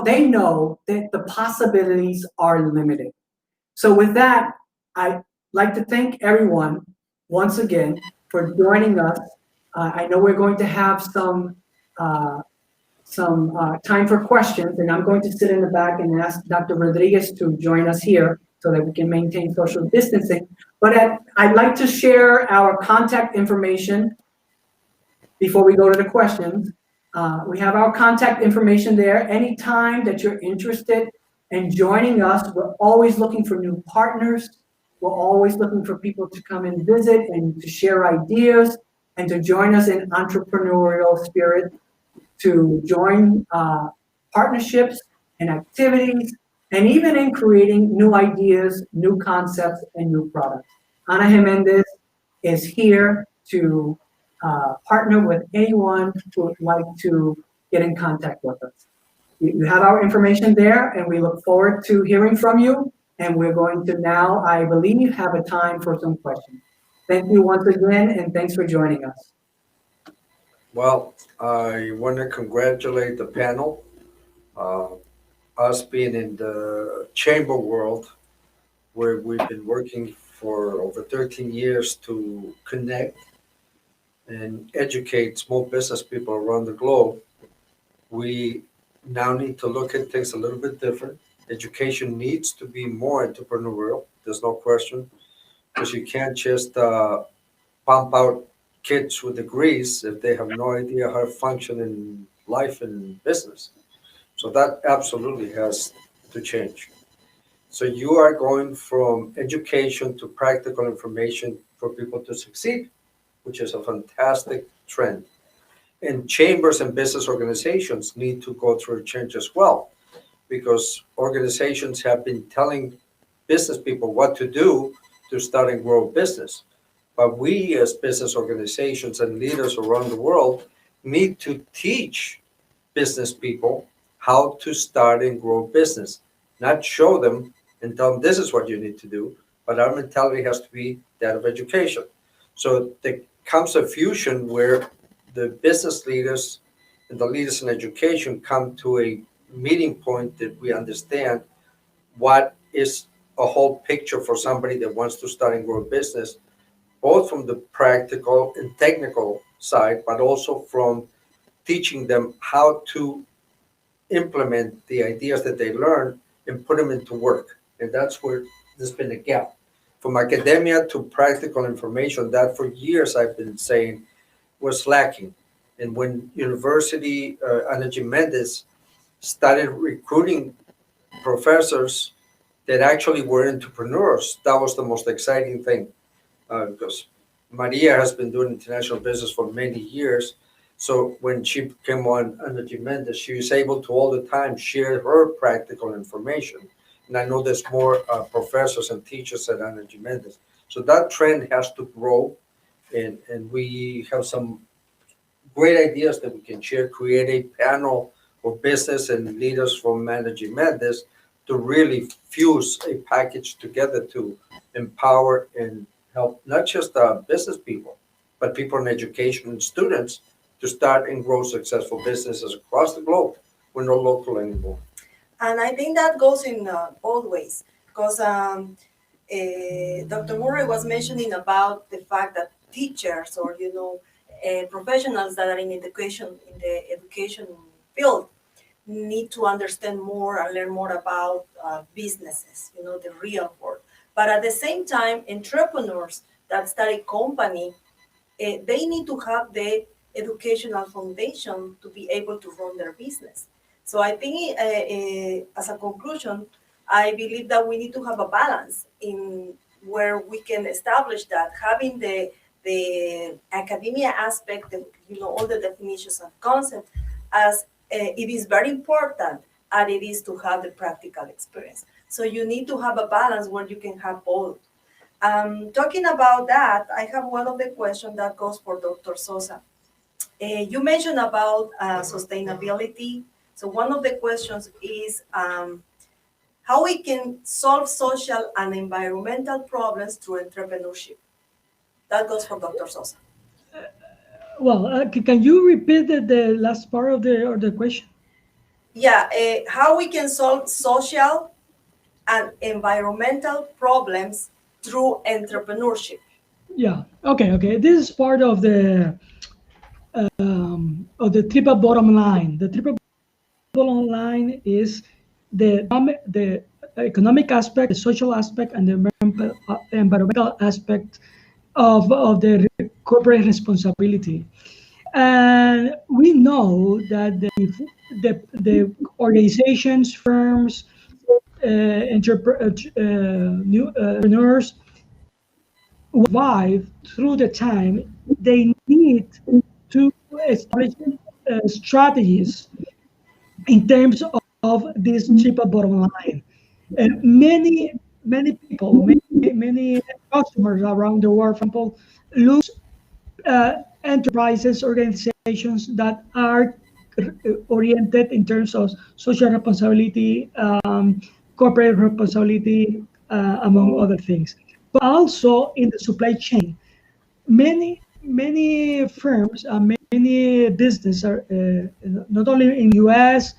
they know that the possibilities are limited. So with that, I'd like to thank everyone once again for joining us. I know we're going to have some time for questions, and I'm going to sit in the back and ask Dr. Rodríguez to join us here so that we can maintain social distancing. But I'd like to share our contact information before we go to the questions. We have our contact information there. Anytime that you're interested in joining us, we're always looking for new partners. We're always looking for people to come and visit and to share ideas and to join us in entrepreneurial spirit, to join partnerships and activities, and even in creating new ideas, new concepts, and new products. Ana Méndez is here to partner with anyone who would like to get in contact with us. You have our information there, and we look forward to hearing from you. And we're going to now, I believe, have a time for some questions. Thank you once again, and thanks for joining us. Well, I want to congratulate the panel. Us being in the chamber world, where we've been working for over 13 years to connect and educate small business people around the globe, we now need to look at things a little bit different. Education needs to be more entrepreneurial, there's no question, because you can't just pump out kids with degrees if they have no idea how to function in life and business. So that absolutely has to change. So you are going from education to practical information for people to succeed, which is a fantastic trend. And chambers and business organizations need to go through a change as well, because organizations have been telling business people what to do to start and grow a business. But we as business organizations and leaders around the world need to teach business people how to start and grow business, not show them and tell them this is what you need to do, but our mentality has to be that of education. So there comes a fusion where the business leaders and the leaders in education come to a meeting point that we understand what is a whole picture for somebody that wants to start and grow a business, both from the practical and technical side, but also from teaching them how to implement the ideas that they learn and put them into work. And that's where there's been a gap. From academia to practical information, that for years I've been saying was lacking. And when University, Méndez started recruiting professors that actually were entrepreneurs, that was the most exciting thing. Because Maria has been doing international business for many years. So when she came on Méndez, she was able to all the time share her practical information. And I know there's more professors and teachers at Méndez. So that trend has to grow. And we have some great ideas that we can share, create a panel of business and leaders from Méndez to really fuse a package together to empower and help not just business people, but people in education and students to start and grow successful businesses across the globe. We're not local anymore. And I think that goes in both ways, because Dr. Murray was mentioning about the fact that teachers or professionals that are in the education field need to understand more and learn more about businesses, the real world. But at the same time, entrepreneurs that start a company, they need to have the educational foundation to be able to run their business. So I think as a conclusion, I believe that we need to have a balance in where we can establish that having the academia aspect, all the definitions and concepts, as it is very important as it is to have the practical experience. So you need to have a balance where you can have both. Talking about that, I have one of the questions that goes for Dr. Sosa. You mentioned about sustainability. So one of the questions is how we can solve social and environmental problems through entrepreneurship. That goes for Dr. Sosa. Well, can you repeat the last part of the question? Yeah, how we can solve social and environmental problems through entrepreneurship. Yeah. Okay. This is part of the triple bottom line. The triple bottom line is the economic aspect, the social aspect, and the environmental aspect of the corporate responsibility. And we know that the organizations, firms, new entrepreneurs survive through the time. They need to establish strategies in terms of this triple bottom line. And many people, many customers around the world, for example, lose enterprises, organizations that are oriented in terms of social responsibility, corporate responsibility, among other things. But also in the supply chain, many firms and many business are not only in U.S.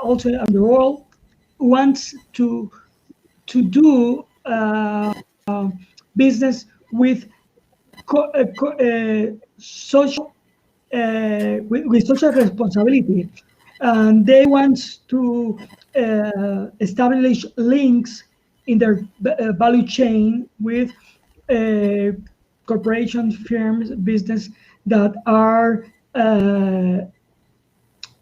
Also in the world wants to do business with social with social responsibility, and they want to establish links in their value chain with corporations, firms, business that are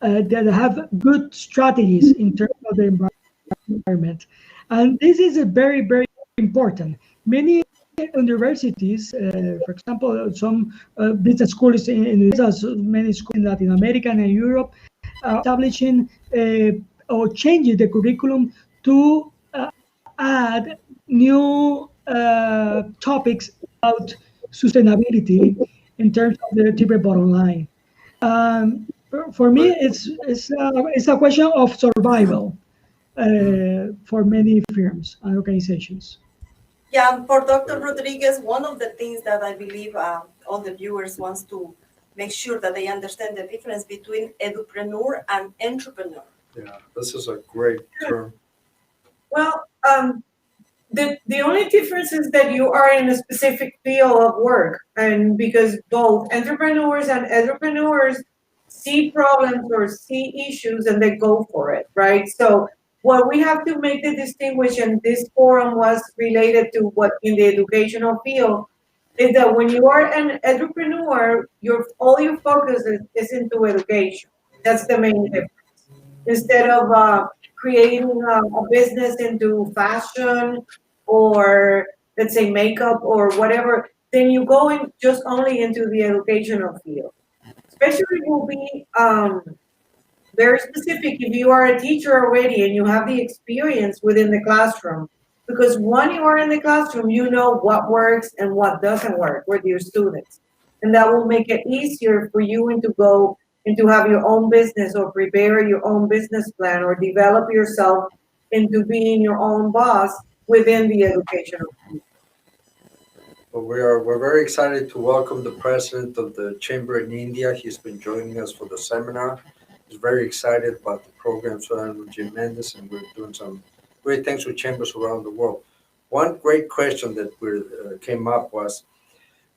that have good strategies in terms of the environment, and this is a very important. Many universities, for example, some business schools in many schools in Latin America and Europe, are establishing or changing the curriculum to add new topics about sustainability in terms of the triple bottom line. For me, it's a question of survival for many firms and organizations. Yeah, for Dr. Rodríguez, one of the things that I believe all the viewers wants to make sure that they understand the difference between edupreneur and entrepreneur. Yeah, this is a great term. Well, the only difference is that you are in a specific field of work, and because both entrepreneurs and edupreneurs see problems or see issues and they go for it, right? So what we have to make the distinction, this forum was related to what in the educational field, is that when you are an edupreneur, all your focus is into education. That's the main difference. Instead of creating a business into fashion or let's say makeup or whatever, then you go in just only into the educational field. Especially will be very specific if you are a teacher already and you have the experience within the classroom. Because when you are in the classroom, you know what works and what doesn't work with your students. And that will make it easier for you to go and to have your own business or prepare your own business plan or develop yourself into being your own boss within the educational field. Well, we're very excited to welcome the president of the chamber in India. He's been joining us for the seminar. He's very excited about the programs with Jim Méndez, and we're doing some great things with chambers around the world. One great question that came up was,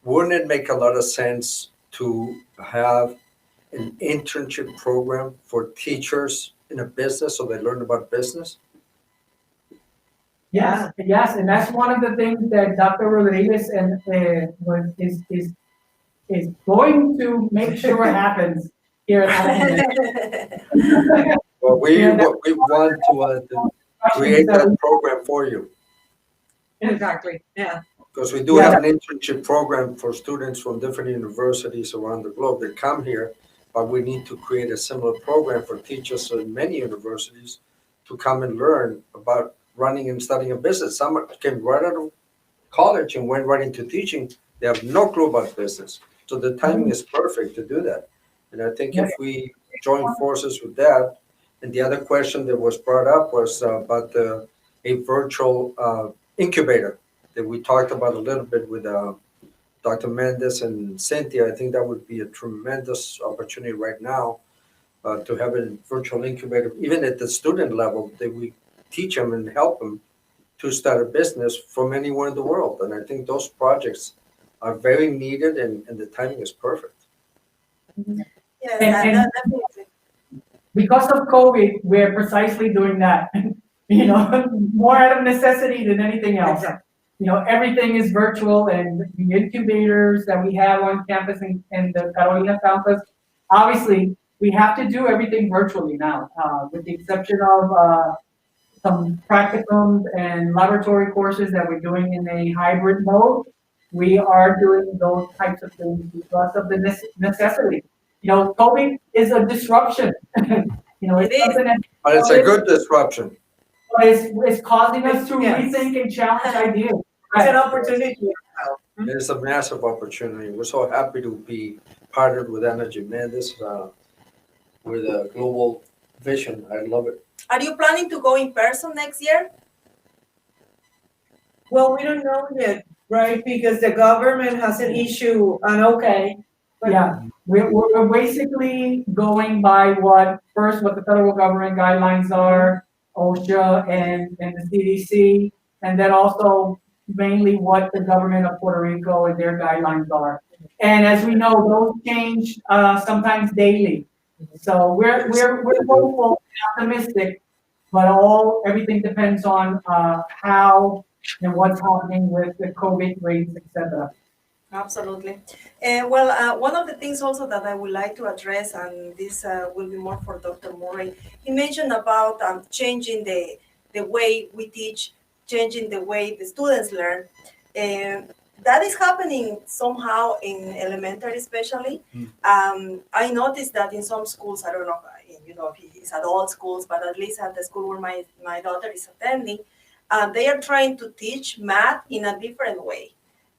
wouldn't it make a lot of sense to have an internship program for teachers in a business so they learn about business? Yes, and that's one of the things that Dr. Rodríguez is going to make sure happens here at Well, we want to create that program for you. Exactly, yeah. Because we do have an internship program for students from different universities around the globe that come here, but we need to create a similar program for teachers in many universities to come and learn about running and studying a business. Some came right out of college and went right into teaching. They have no clue about business. So the timing is perfect to do that. And I think if we join forces with that, and the other question that was brought up was about a virtual incubator that we talked about a little bit with Dr. Méndez and Cynthia. I think that would be a tremendous opportunity right now to have a virtual incubator, even at the student level, that we teach them and help them to start a business from anywhere in the world. And I think those projects are very needed, and the timing is perfect. Yes, definitely. Because of COVID, we're precisely doing that. more out of necessity than anything else. Exactly. Everything is virtual, and the incubators that we have on campus and the Carolina campus, obviously, we have to do everything virtually now, with the exception of some practicums and laboratory courses that we're doing in a hybrid mode. We are doing those types of things because of the necessity. COVID is a disruption. It is. something that But it's a good disruption. is causing us to Yes. rethink and challenge ideas. It's an opportunity. It's a massive opportunity. We're so happy to be partnered with Energy Méndez, with a global vision. I love it. Are you planning to go in person next year? Well, we don't know yet, right? Because the government hasn't issued an okay. But Yeah, we're basically going by what the federal government guidelines are, OSHA and the CDC, and then also mainly what the government of Puerto Rico and their guidelines are. And as we know, those change sometimes daily. So we're hopeful, optimistic, but everything depends on how and what's happening with the COVID rates, etc. Absolutely. Well, one of the things also that I would like to address, and this will be more for Dr. Murray, he mentioned about changing the way we teach, changing the way the students learn. That is happening somehow in elementary especially. I noticed that in some schools, I don't know, if it's at all schools, but at least at the school where my daughter is attending, they are trying to teach math in a different way.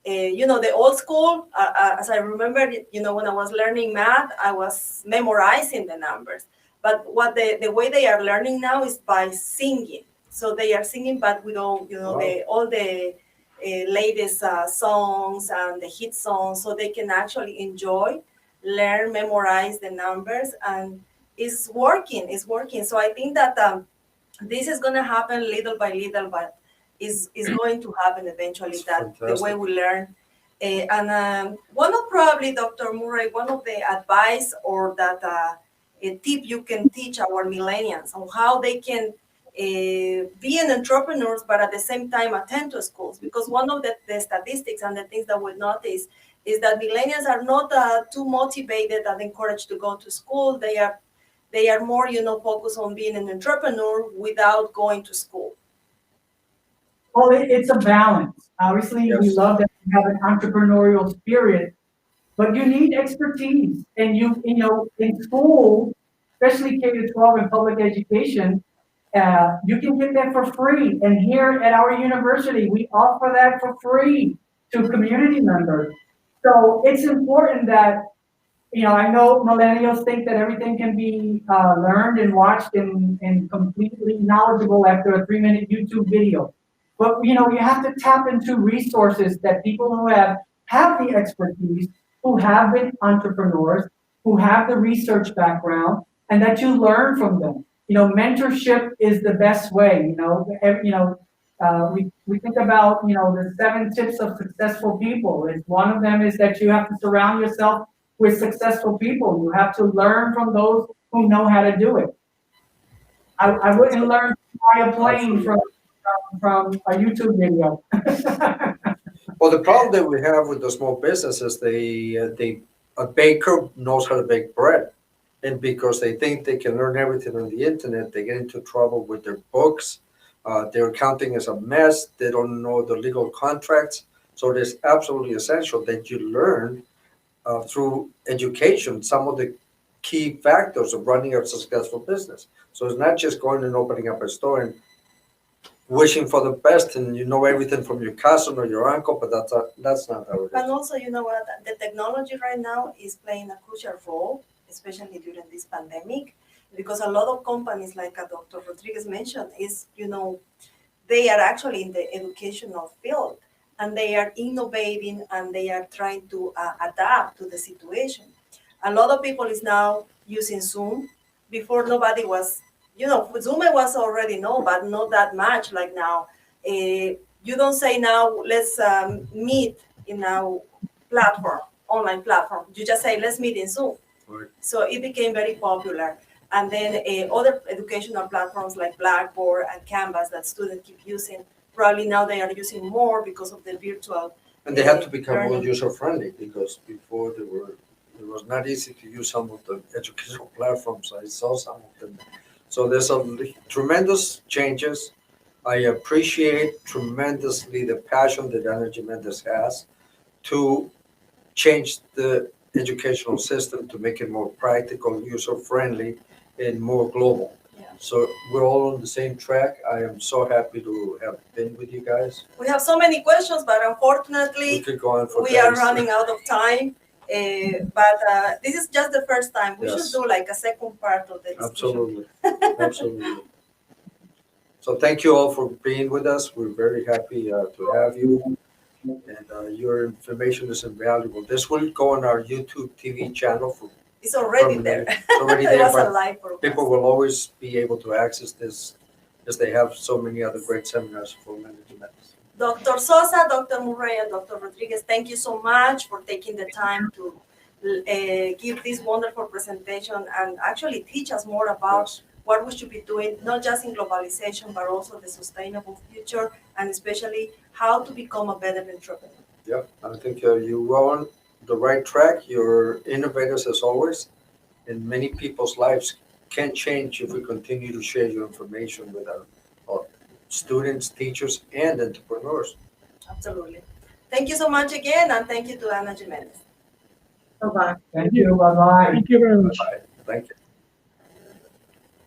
The old school, as I remember, when I was learning math, I was memorizing the numbers. But what the way they are learning now is by singing. So they are singing, but with all, all the latest songs and the hit songs, so they can actually enjoy, learn, memorize the numbers, and it's working. So I think that this is going to happen little by little, but is going to happen eventually. It's that fantastic. The way we learn. And one of probably, Dr. Murray, one of the advice or that a tip you can teach our millennials on how they can be an entrepreneurs, but at the same time attend to schools. Because one of the statistics and the things that we notice is that millennials are not too motivated and encouraged to go to school. They are more, focused on being an entrepreneur without going to school. Well, it's a balance. Obviously, we Yes. love that you have an entrepreneurial spirit, but you need expertise. And in school, especially K-12 and public education, you can get that for free. And here at our university, we offer that for free to community members. So it's important that, I know millennials think that everything can be learned and watched and completely knowledgeable after a 3-minute YouTube video. But, you have to tap into resources that people who have the expertise, who have been entrepreneurs, who have the research background, and that you learn from them. Mentorship is the best way. We think about, the 7 tips of successful people. One of them is that you have to surround yourself with successful people. You have to learn from those who know how to do it. I wouldn't learn to fly a plane from a YouTube video. Well, the problem that we have with the small businesses, a baker knows how to bake bread. And because they think they can learn everything on the internet, they get into trouble with their books. Their accounting is a mess. They don't know the legal contracts. So it is absolutely essential that you learn through education some of the key factors of running a successful business. So it's not just going and opening up a store and wishing for the best and everything from your cousin or your uncle, but that's not how it is. And also, what, the technology right now is playing a crucial role, especially during this pandemic, because a lot of companies, like Dr. Rodríguez mentioned, they are actually in the educational field, and they are innovating and they are trying to adapt to the situation. A lot of people is now using Zoom. Before, nobody was, Zoom was already known, but not that much like now. You don't say now, let's meet in our platform, online platform. You just say, let's meet in Zoom. Right. So it became very popular. And then other educational platforms like Blackboard and Canvas that students keep using. Probably now they are using more because of the virtual. And they have to become more learning. user-friendly because before it was not easy to use some of the educational platforms. I saw some of them. So there's some tremendous changes. I appreciate tremendously the passion that Energy Méndez has to change the educational system to make it more practical, user-friendly, and more global. Yeah. So we're all on the same track. I am so happy to have been with you guys. We have so many questions, but We unfortunately, could go on for we are days. running out of time. But this is just the first time. We Yes. should do like a second part of the discussion. Absolutely, absolutely. So thank you all for being with us. We're very happy to have you. And your information is invaluable. This will go on our YouTube TV channel for It's already there. It's already It there, was a but live broadcast. people will always be able to access this as they have so many other great seminars for management. Dr. Sosa, Dr. Murray, and Dr. Rodríguez, thank you so much for taking the time to give this wonderful presentation and actually teach us more about Yes. what we should be doing, not just in globalization, but also the sustainable future, and especially how to become a better entrepreneur. Yeah, I think you were on the right track. You're innovators as always, and many people's lives can change if we continue to share your information with our students, teachers, and entrepreneurs. Absolutely. Thank you so much again, and thank you to Ana Jimenez. Bye-bye. Thank you, bye-bye. Thank you very much. Bye. Thank you.